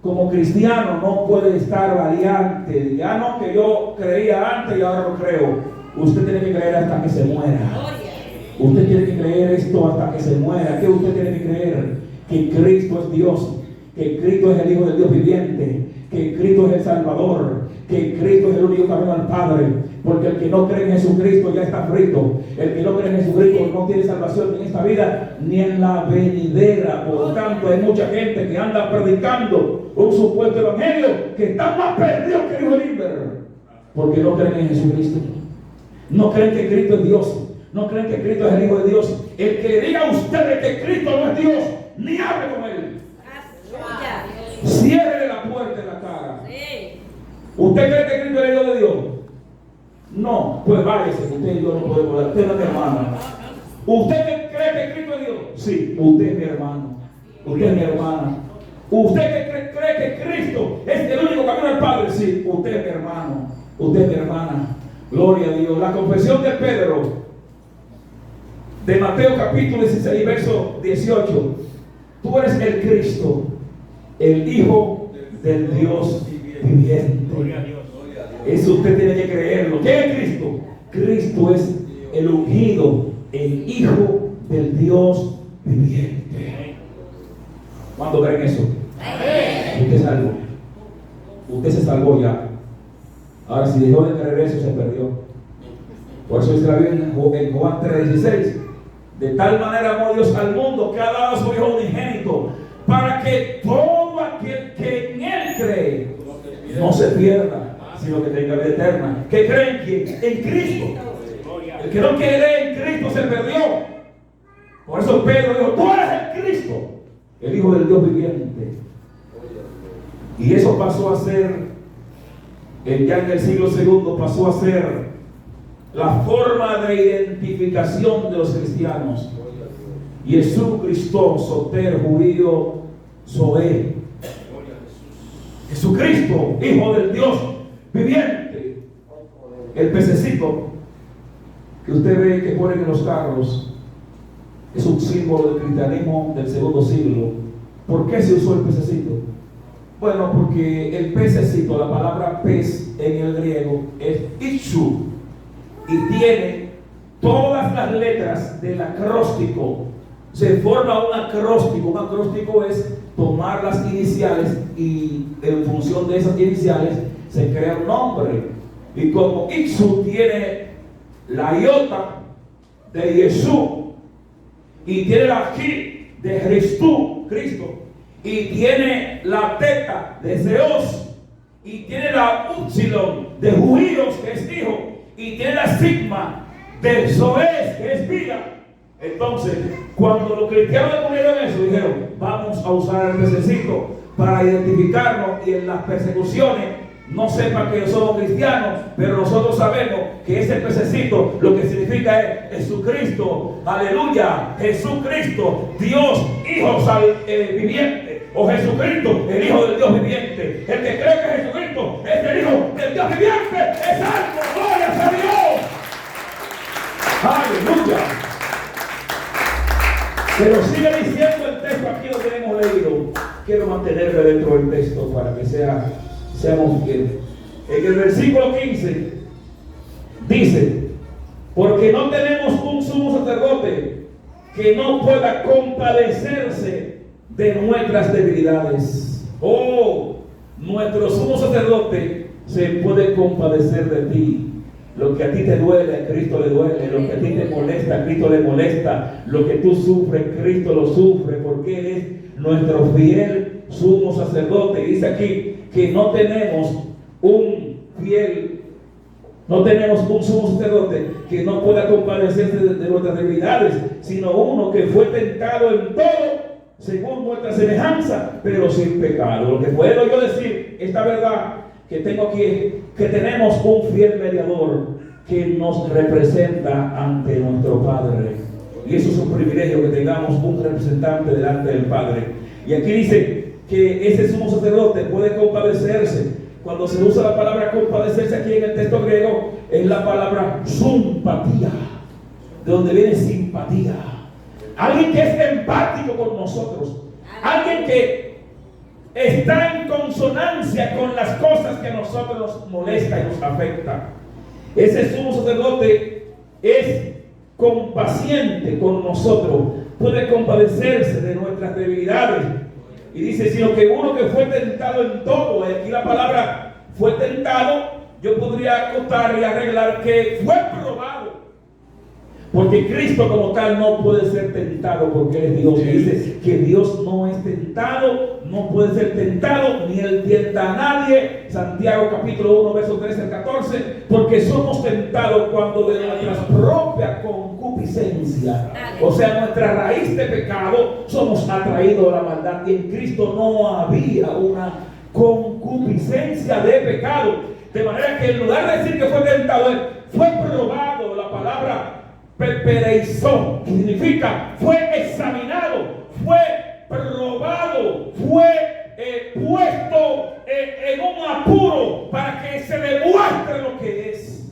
como cristiano no puede estar variante. Ya no que yo creía antes y ahora no creo. Usted tiene que creer hasta que se muera. Usted tiene que creer esto hasta que se muera. ¿Qué usted tiene que creer? Que Cristo es Dios, que Cristo es el Hijo del Dios viviente, que Cristo es el Salvador, que Cristo es el único camino al Padre. Porque el que no cree en Jesucristo ya está frito. El que no cree en Jesucristo no tiene salvación ni en esta vida ni en la venidera. Por tanto, hay mucha gente que anda predicando un supuesto evangelio que está más perdido que el hijo de Limber, porque no creen en Jesucristo. No creen que Cristo es Dios. No creen que Cristo es el Hijo de Dios. El que le diga a ustedes que Cristo no es Dios, ni hable con él. Cierre la puerta en la cara. ¿Usted cree que Cristo es el Hijo de Dios? No, pues váyase, usted y yo no podemos hablar. Usted no es mi hermano. ¿Usted cree que Cristo es Dios? Sí, usted es mi hermano. Usted es mi hermana. ¿Usted cree que Cristo es el único camino al Padre? Sí, usted es mi hermano. Usted es mi hermana. Gloria a Dios. La confesión de Pedro, de Mateo capítulo 16, verso 18. Tú eres el Cristo, el Hijo del Dios viviente. Eso usted tiene que creerlo. ¿Qué es Cristo? Cristo es el ungido, el Hijo del Dios viviente. ¿Cuándo creen eso? Usted se salvó. Usted se salvó ya. Ahora, si dejó de creer eso, se perdió. Por eso dice la Biblia en Juan 3:16: de tal manera amó Dios al mundo que ha dado a su Hijo unigénito, para que todo aquel que en Él cree no se pierda, sino que tenga vida eterna. ¿Qué creen? ¿Quién? En Cristo. El que no cree en Cristo se perdió. Por eso Pedro dijo: tú eres el Cristo, el Hijo del Dios viviente. Y eso pasó a ser, ya en el siglo II, pasó a ser la forma de identificación de los cristianos. Jesús Cristo, Soter, judío, Zoé. Jesucristo, Hijo del Dios viviente. El pececito que usted ve que ponen en los carros es un símbolo del cristianismo del segundo siglo. ¿Por qué se usó el pececito? Bueno, porque el pececito, la palabra pez en el griego es ichu, y tiene todas las letras del acróstico. Se forma un acróstico. Un acróstico es tomar las iniciales y en función de esas iniciales se crea un nombre. Y como Ixu tiene la iota de Jesús y tiene la Ji de Cristo, y tiene la teta de Zeus y tiene la Upsilon de judíos, que es hijo, y tiene la sigma de Zoes, que es vida. Entonces, cuando los cristianos descubrieron eso, dijeron: vamos a usar el pececito para identificarnos y en las persecuciones no sepan que somos cristianos, pero nosotros sabemos que ese pececito lo que significa es Jesucristo, aleluya, Jesucristo, Dios Hijo viviente, o Jesucristo, el Hijo del Dios viviente. El que cree que Jesucristo es el Hijo del Dios viviente es salvo. ¡Gloria a Dios! ¡Aleluya! Pero sigue diciendo el texto aquí donde hemos leído. Quiero mantenerme dentro del texto para que seamos fieles. En el versículo 15 dice: porque no tenemos un sumo sacerdote que no pueda compadecerse de nuestras debilidades. Oh, nuestro sumo sacerdote se puede compadecer de ti. Lo que a ti te duele, a Cristo le duele. Lo que a ti te molesta, a Cristo le molesta. Lo que tú sufres, Cristo lo sufre, porque Él es nuestro fiel sumo sacerdote. Y dice aquí que no tenemos un sumo sacerdote que no pueda compadecerse de nuestras debilidades, sino uno que fue tentado en todo según nuestra semejanza, pero sin pecado. Lo que puedo yo decir, esta verdad que tengo aquí, es que tenemos un fiel mediador que nos representa ante nuestro Padre. Y eso es un privilegio, que tengamos un representante delante del Padre. Y aquí dice que ese sumo sacerdote puede compadecerse. Cuando se usa la palabra compadecerse aquí en el texto griego, es la palabra simpatía, de donde viene simpatía. Alguien que es empático con nosotros, alguien que está en consonancia con las cosas que a nosotros nos molesta y nos afecta. Ese sumo sacerdote es compaciente con nosotros, puede compadecerse de nuestras debilidades. Y dice: sino que uno que fue tentado en todo. Aquí la palabra fue tentado, yo podría acotar y arreglar que fue probado. Porque Cristo como tal no puede ser tentado, porque Él es Dios. Y dice que Dios no es tentado, no puede ser tentado, ni Él tienta a nadie. Santiago capítulo 1, versos 13 al 14. Porque somos tentados cuando de nuestra propia concupiscencia, o sea, nuestra raíz de pecado, somos atraídos a la maldad. Y en Cristo no había una concupiscencia de pecado. De manera que en lugar de decir que fue tentado, Él fue probado. La palabra pepereizó, que significa fue examinado, fue probado, fue puesto en un apuro para que se demuestre lo que es.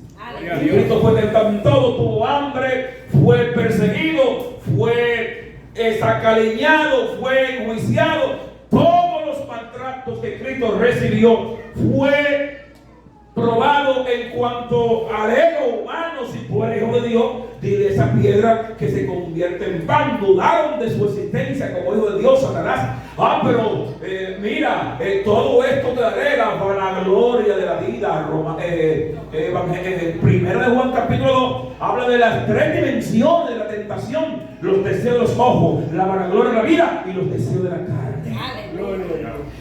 acaliñado, fue enjuiciado. Todos los maltratos que Cristo recibió fue probado en cuanto al ego humano. Si tú eres hijo de Dios, dile esa piedra que se convierte en pan. Dudaron de su existencia como hijo de Dios, Satanás. Pero mira, todo esto te daré para la gloria de la vida. Primera de Juan capítulo 2 habla de las tres dimensiones de la tentación: los deseos de los ojos, la vanagloria de la vida y los deseos de la carne.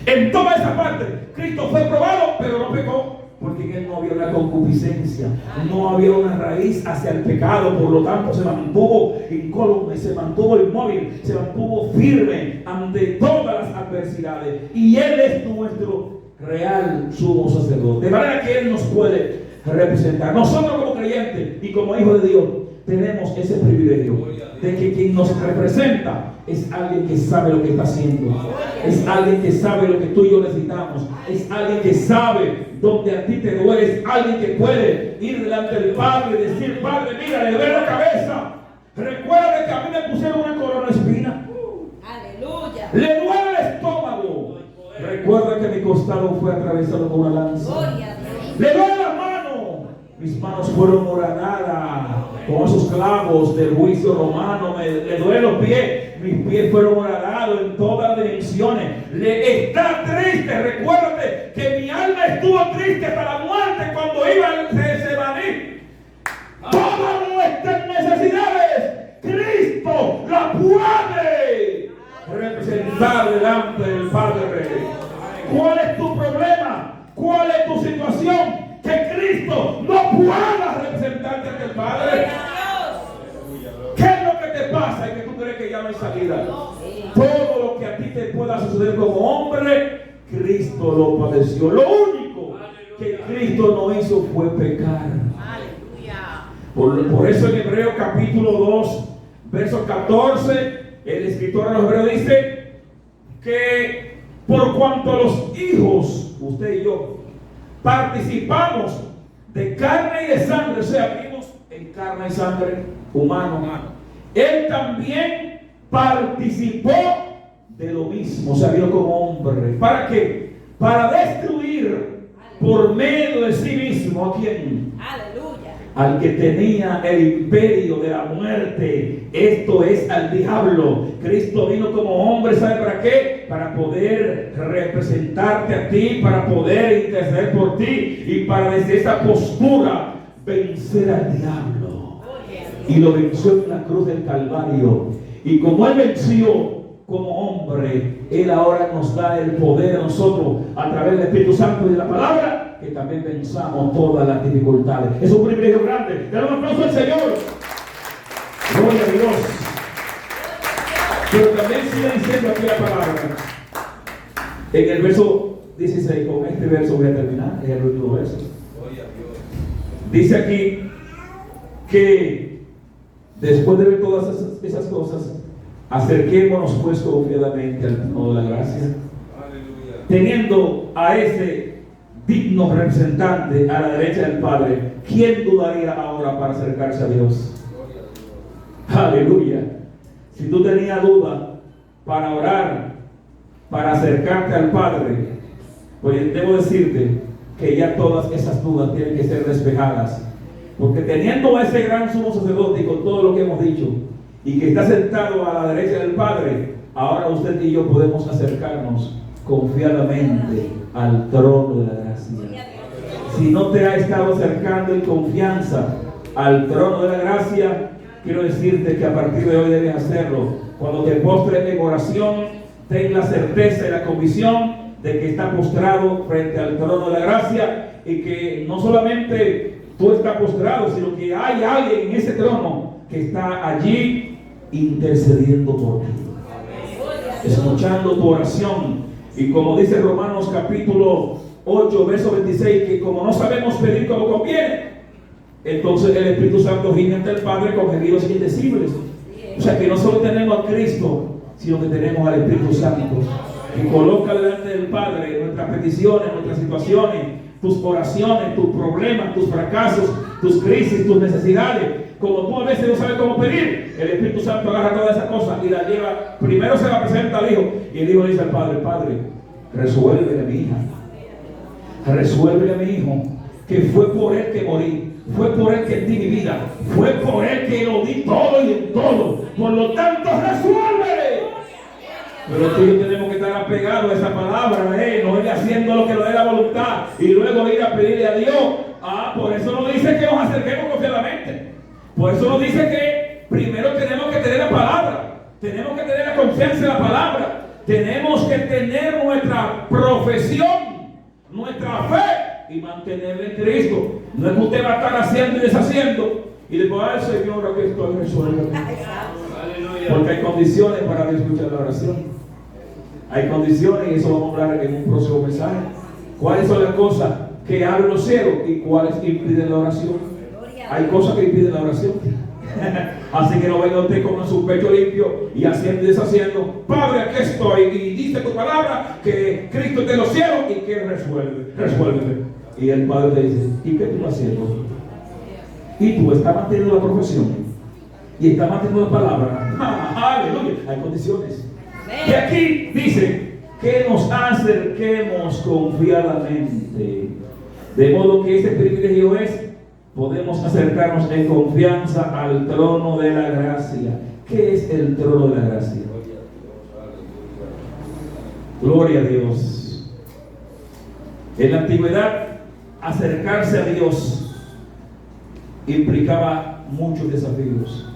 En toda esa parte Cristo fue probado, pero no pecó, porque en él no había una concupiscencia, no había una raíz hacia el pecado. Por lo tanto se mantuvo incólume, se mantuvo inmóvil, se mantuvo firme ante todas las adversidades. Y él es nuestro real sumo sacerdote, de manera que él nos puede representar. Nosotros como creyentes y como hijos de Dios tenemos ese privilegio de que quien nos representa es alguien que sabe lo que está haciendo, es alguien que sabe lo que tú y yo necesitamos, es alguien que sabe donde a ti te duele, es alguien que puede ir delante del Padre y decir: Padre, mira, le duele la cabeza, recuerda que a mí me pusieron una corona de espina, aleluya, le duele el estómago, recuerda que mi costado fue atravesado con una lanza, le duele la mano, mis manos fueron horadadas con esos clavos del juicio romano, le duelen los pies, mis pies fueron horadados en todas las dimensiones. Le está triste, recuérdate que mi alma estuvo triste hasta la muerte cuando iba al Getsemaní. Todas nuestras necesidades Cristo la puede representar delante del Padre. ¿Cuál es tu problema? ¿Cuál es tu situación? Que Cristo no pueda representarte ante el Padre. ¿Qué es lo que te pasa y que tú crees que ya no hay salida? Todo lo que a ti te pueda suceder como hombre, Cristo lo padeció. Lo único que Cristo no hizo fue pecar. Por eso en Hebreos capítulo 2, verso 14, el escritor a los Hebreos dice que por cuanto a los hijos, usted y yo, participamos de carne y de sangre, o sea, vivimos en carne y sangre, humano. Él también participó de lo mismo, o sea, vino como hombre. ¿Para qué? Para destruir por medio de sí mismo ¿a quién? Aleluya. Al que tenía el imperio de la muerte, esto es al diablo. Cristo vino como hombre, ¿sabe para qué? Para poder representarte a ti, para poder interceder por ti y para desde esa postura vencer al diablo. Y lo venció en la cruz del Calvario. Y como él venció como hombre, él ahora nos da el poder a nosotros a través del Espíritu Santo y de la palabra, que también venzamos todas las dificultades. Es un privilegio grande. Dale un aplauso al Señor. Gloria a Dios. Pero también sigue diciendo aquí la palabra. En el verso 16, con este verso voy a terminar, es el último verso. Dice aquí que después de ver todas esas cosas, acerquémonos pues confiadamente al trono de la gracia, teniendo a ese digno representante a la derecha del Padre. ¿Quién dudaría ahora para acercarse a Dios? Aleluya. Si tú tenías duda para orar, para acercarte al Padre, pues debo decirte que ya todas esas dudas tienen que ser despejadas, porque teniendo a ese gran sumo sacerdote y con todo lo que hemos dicho, y que está sentado a la derecha del Padre, ahora usted y yo podemos acercarnos confiadamente al trono de la gracia. Si no te ha estado acercando en confianza al trono de la gracia, quiero decirte que a partir de hoy debes hacerlo. Cuando te postres en oración, ten la certeza y la convicción de que está postrado frente al trono de la gracia, y que no solamente tú estás postrado, sino que hay alguien en ese trono que está allí intercediendo por ti, escuchando tu oración. Y como dice Romanos capítulo 8, verso 26, que como no sabemos pedir como conviene, entonces el Espíritu Santo gime ante el Padre con gemidos indecibles. O sea que no solo tenemos a Cristo, sino que tenemos al Espíritu Santo, que coloca delante del Padre nuestras peticiones, nuestras situaciones, tus oraciones, tus problemas, tus fracasos, tus crisis, tus necesidades. como tú a veces no sabes cómo pedir, el Espíritu Santo agarra todas esas cosas y las lleva. Primero se la presenta al hijo y el hijo le dice al padre: Padre, resuélvele a mi hija, resuélvele a mi hijo, que fue por él que morí, fue por él que di mi vida, fue por él que lo di todo y en todo, por lo tanto resuélvele. Pero tú y yo tenemos que estar apegados a esa palabra, no ir haciendo lo que nos dé la voluntad y luego ir a pedirle a Dios. Por eso nos dice que nos acerquemos confiadamente. Por eso nos dice que primero tenemos que tener la palabra, tenemos que tener la confianza en la palabra, tenemos que tener nuestra profesión, nuestra fe y mantenerla en Cristo. No es que usted va a estar haciendo y deshaciendo y después: ay Señor, aquí estoy, resuelve. Porque hay condiciones para escuchar la oración. Hay condiciones, y eso vamos a hablar en un próximo mensaje. ¿Cuáles son las cosas que abren los cielos y cuáles impiden la oración? Hay cosas que impiden la oración. Así que no venga usted con su pecho limpio y haciendo y deshaciendo: Padre, aquí estoy, y dice tu palabra que Cristo está en los cielos y que resuélveme. Y el Padre le dice: ¿y qué tú estás haciendo? Y tú estás manteniendo la profesión y estás manteniendo la palabra. Aleluya. Hay condiciones. Y aquí dice que nos acerquemos confiadamente, de modo que este privilegio es: podemos acercarnos en confianza al trono de la gracia. ¿Qué es el trono de la gracia? Gloria a Dios. En la antigüedad, acercarse a Dios implicaba muchos desafíos,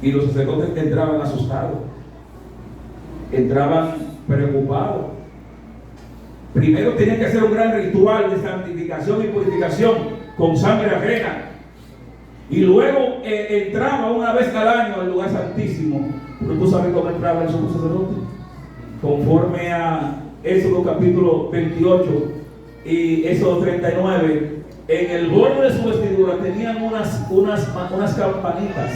y los sacerdotes entraban asustados, entraban preocupados. Primero tenían que hacer un gran ritual de santificación y purificación con sangre ajena, y luego entraba una vez al año al lugar santísimo. Pero tú sabes cómo entraba el sumo sacerdote, conforme a Éxodo capítulo 28 y Éxodo 39. En el borde de su vestidura tenían unas campanitas,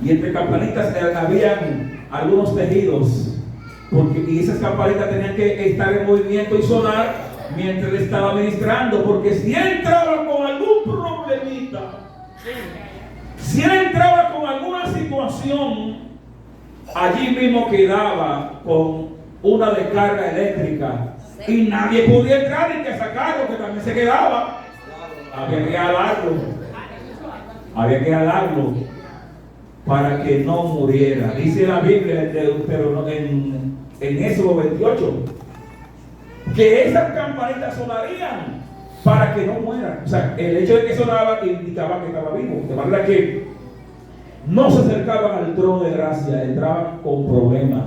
y entre campanitas habían algunos tejidos, y esas campanitas tenían que estar en movimiento y sonar mientras le estaba ministrando, porque si él entraba con algún problemita, si él entraba con alguna situación, allí mismo quedaba con una descarga eléctrica y nadie podía entrar ni que sacarlo, que también se quedaba. Había que alarlo para que no muriera. Dice la Biblia, pero en Éxodo 28, que esas campanitas sonarían para que no mueran. O sea, el hecho de que sonaba indicaba que estaba vivo, de manera que no se acercaban al trono de gracia, entraban con problemas.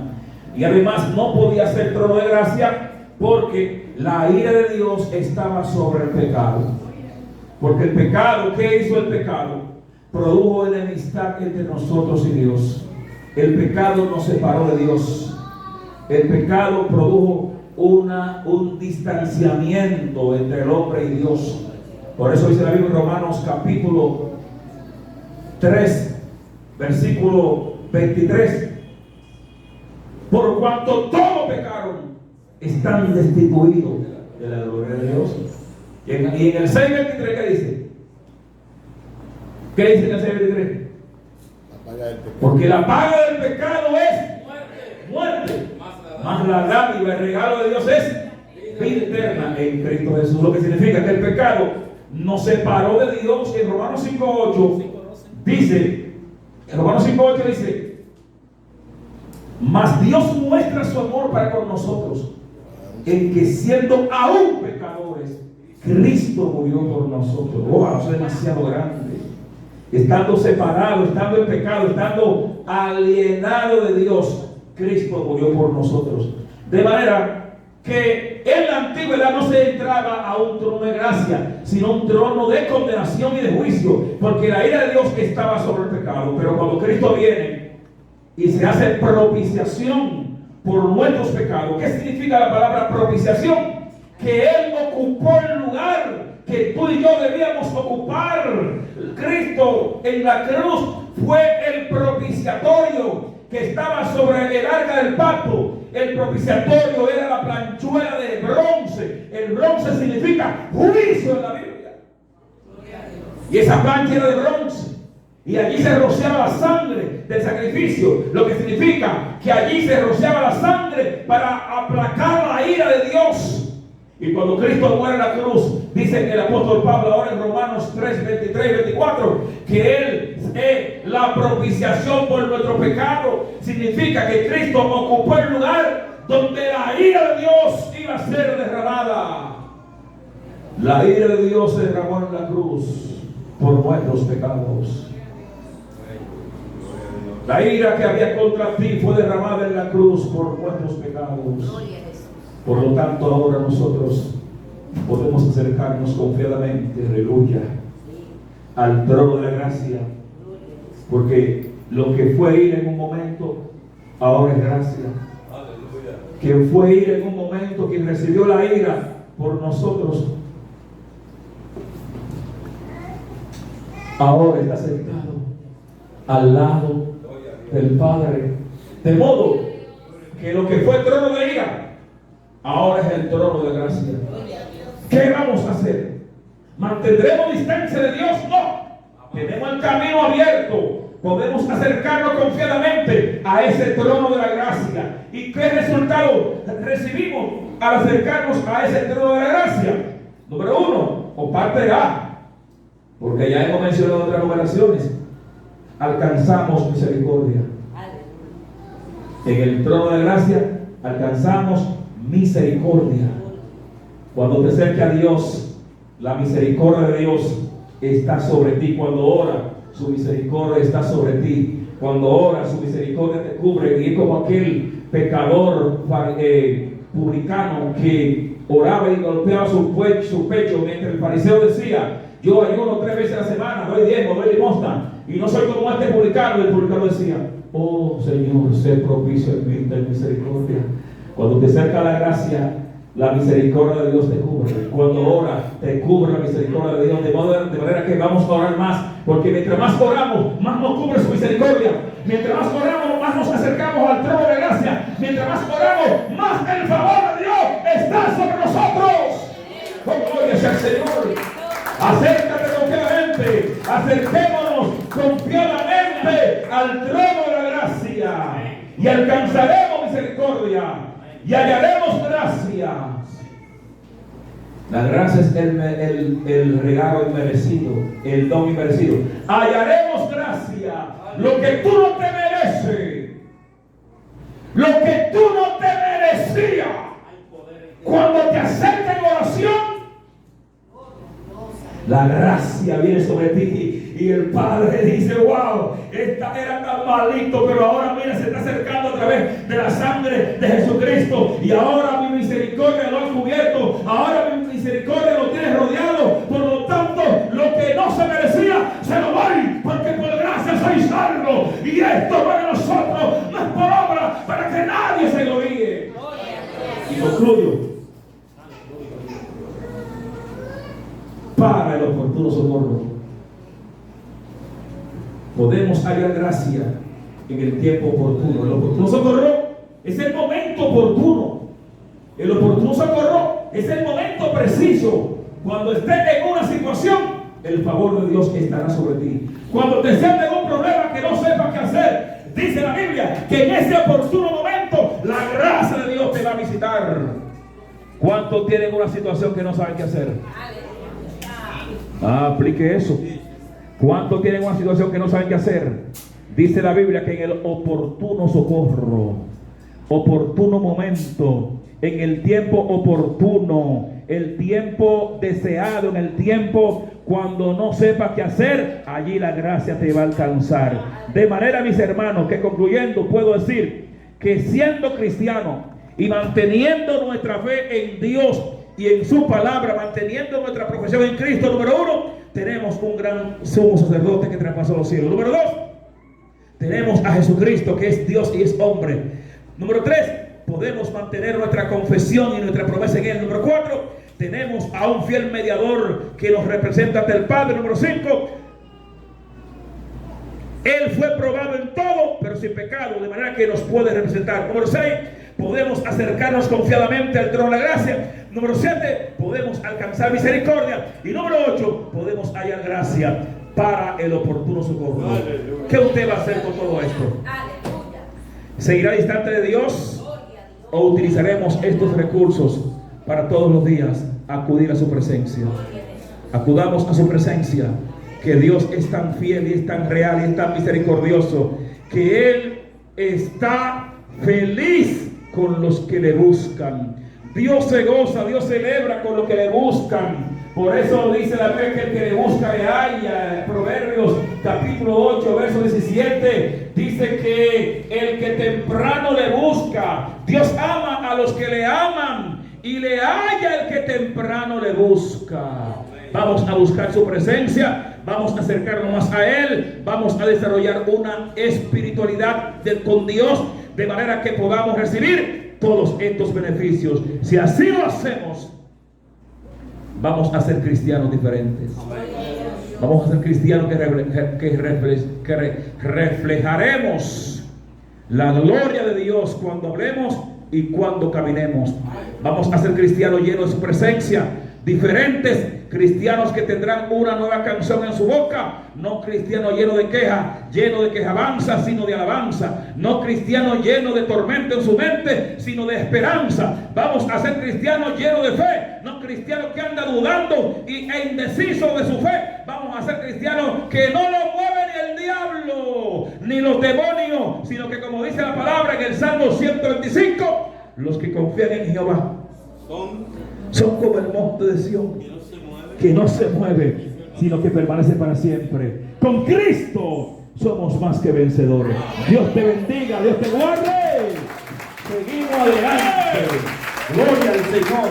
Y además no podía ser trono de gracia porque la ira de Dios estaba sobre el pecado. Porque el pecado, ¿qué hizo el pecado? Produjo enemistad entre nosotros y Dios. El pecado nos separó de Dios. El pecado produjo un distanciamiento entre el hombre y Dios. Por eso dice la Biblia en Romanos capítulo 3, versículo 23: por cuanto todos pecaron, están destituidos de la gloria de Dios. Y en el 6:23, ¿qué dice? ¿Qué dice en el 6:23? Porque la paga del pecado es muerte, mas la dádiva, el regalo de Dios es vida eterna en Cristo Jesús. Lo que significa que el pecado nos separó de Dios. En Romanos 5:8 dice, mas Dios muestra su amor para con nosotros, en que siendo aún pecadores, Cristo murió por nosotros. Wow, eso es demasiado grande. Estando separado, estando en pecado, estando alienado de Dios, Cristo murió por nosotros. De manera que en la antigüedad no se entraba a un trono de gracia, sino un trono de condenación y de juicio, porque la ira de Dios estaba sobre el pecado. Pero cuando Cristo viene y se hace propiciación por nuestros pecados. ¿Qué significa la palabra propiciación? Que Él ocupó el lugar que tú y yo debíamos ocupar. Cristo en la cruz fue el propiciatorio que estaba sobre el arca del pacto. El propiciatorio era la planchuela de bronce. El bronce significa juicio en la Biblia. Y esa plancha era de bronce. Y allí se rociaba la sangre del sacrificio, lo que significa que allí se rociaba la sangre para aplacar la ira de Dios. Y cuando Cristo muere en la cruz, dice el apóstol Pablo ahora en Romanos 3, 23 y 24, que Él es la propiciación por nuestro pecado. Significa que Cristo ocupó el lugar donde la ira de Dios iba a ser derramada. La ira de Dios se derramó en la cruz por nuestros pecados. La ira que había contra ti fue derramada en la cruz por nuestros pecados. Por lo tanto, ahora nosotros podemos acercarnos confiadamente, aleluya, al trono de la gracia. Porque lo que fue ira en un momento, ahora es gracia. Quien fue ira en un momento, quien recibió la ira por nosotros, ahora está sentado al lado del Padre. De modo que lo que fue el trono de ira, ahora es el trono de gracia. ¿Qué vamos a hacer? ¿Mantendremos distancia de Dios? No. Tenemos el camino abierto. Podemos acercarnos confiadamente a ese trono de la gracia. ¿Y qué resultado recibimos al acercarnos a ese trono de la gracia? Número 1, o parte A, porque ya hemos mencionado otras numeraciones. Alcanzamos misericordia. En el trono de la gracia alcanzamos misericordia. Cuando te acerques a Dios, la misericordia de Dios está sobre ti. Cuando ora, su misericordia está sobre ti. Cuando ora, su misericordia te cubre. Y es como aquel pecador publicano que oraba y golpeaba su pecho mientras el fariseo decía: yo ayuno 3 veces a la semana, doy diezmo, doy limosna, y no soy como este publicano. Y el publicano decía: oh Señor, sé propicio en mí, ten misericordia. Cuando te acerca la gracia, la misericordia de Dios te cubre. Cuando ora, te cubre la misericordia de Dios, de manera que vamos a orar más, porque mientras más oramos, más nos cubre su misericordia. Mientras más oramos, más nos acercamos al trono de gracia. Mientras más oramos, más el favor de Dios está sobre nosotros. Oh, gloria sea al Señor. Acércate confiadamente, acerquémonos confiadamente al trono de la gracia y alcanzaremos misericordia y hallaremos gracia. La gracia es el regalo inmerecido, el don inmerecido. Hallaremos gracia, lo que tú no te mereces, lo que tú no te merecías. Cuando te acerques en oración, la gracia viene sobre ti y el Padre dice: wow, esta era tan malito, pero ahora mira, se está acercando a través de la sangre de Jesucristo, y ahora mi misericordia lo ha cubierto, ahora mi misericordia lo tiene rodeado. Por lo tanto, lo que no se merecía se lo doy, porque por gracia soy salvo, y esto no es de nosotros, no es por obra, para que nadie se gloríe. Y concluyo: para el oportuno socorro. Podemos hallar gracia en el tiempo oportuno. El oportuno socorro es el momento oportuno. El oportuno socorro es el momento preciso. Cuando estés en una situación, el favor de Dios estará sobre ti. Cuando te sientas en un problema que no sepas qué hacer, dice la Biblia que en ese oportuno momento la gracia de Dios te va a visitar. ¿Cuántos tienen una situación que no saben qué hacer? Aplique eso. ¿Cuántos tienen una situación que no saben qué hacer? Dice la Biblia que en el oportuno socorro, oportuno momento, en el tiempo oportuno, el tiempo deseado, en el tiempo cuando no sepas qué hacer, allí la gracia te va a alcanzar. De manera, mis hermanos, que concluyendo puedo decir que siendo cristiano y manteniendo nuestra fe en Dios y en su palabra, manteniendo nuestra profesión en Cristo, número 1, tenemos un gran sumo sacerdote que traspasó los cielos. Número 2, tenemos a Jesucristo, que es Dios y es hombre. Número 3, podemos mantener nuestra confesión y nuestra promesa en Él. Número 4, tenemos a un fiel mediador que nos representa ante el Padre. Número 5, Él fue probado en todo, pero sin pecado, de manera que nos puede representar. Número 6, podemos acercarnos confiadamente al trono de la gracia. Número 7, podemos alcanzar misericordia. Y número 8, podemos hallar gracia para el oportuno socorro. Aleluya. ¿Qué usted va a hacer con todo esto? Aleluya. ¿Seguirá distante de Dios? Gloria a Dios. ¿O utilizaremos estos recursos para todos los días acudir a su presencia? Gloria a Dios. Acudamos a su presencia, que Dios es tan fiel y es tan real y es tan misericordioso, que Él está feliz con los que le buscan. Dios se goza, Dios celebra con los que le buscan. Por eso dice la Biblia que el que le busca le halla. Proverbios capítulo 8, verso 17, dice que el que temprano le busca, Dios ama a los que le aman y le halla el que temprano le busca. Vamos a buscar su presencia, vamos a acercarnos más a Él, vamos a desarrollar una espiritualidad con Dios, de manera que podamos recibir todos estos beneficios. Si así lo hacemos, vamos a ser cristianos diferentes. Vamos a ser cristianos que reflejaremos la gloria de Dios cuando hablemos y cuando caminemos. Vamos a ser cristianos llenos de su presencia, diferentes cristianos que tendrán una nueva canción en su boca, no cristiano lleno de queja, lleno de quejabanza, sino de alabanza, no cristiano lleno de tormento en su mente, sino de esperanza. Vamos a ser cristianos llenos de fe, no cristianos que anda dudando e indeciso de su fe. Vamos a ser cristianos que no lo mueve ni el diablo ni los demonios, sino que, como dice la palabra en el Salmo 125, los que confían en Jehová son como el monte de Sión, que no se mueve, sino que permanece para siempre. Con Cristo somos más que vencedores. Dios te bendiga, Dios te guarde. Seguimos adelante. Gloria al Señor.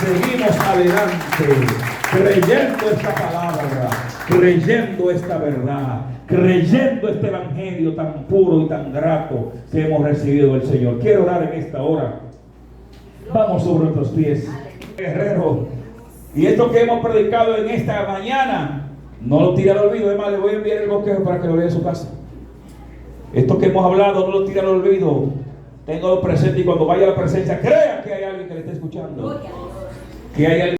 Seguimos adelante, creyendo esta palabra, creyendo esta verdad, creyendo este evangelio tan puro y tan grato que hemos recibido del Señor. Quiero orar en esta hora. Vamos sobre nuestros pies, guerrero. Y esto que hemos predicado en esta mañana, no lo tire al olvido. Además, le voy a enviar el bosquejo para que lo vea en su casa. Esto que hemos hablado, no lo tire al olvido. Téngalo presente, y cuando vaya a la presencia, crea que hay alguien que le está escuchando. Que hay alguien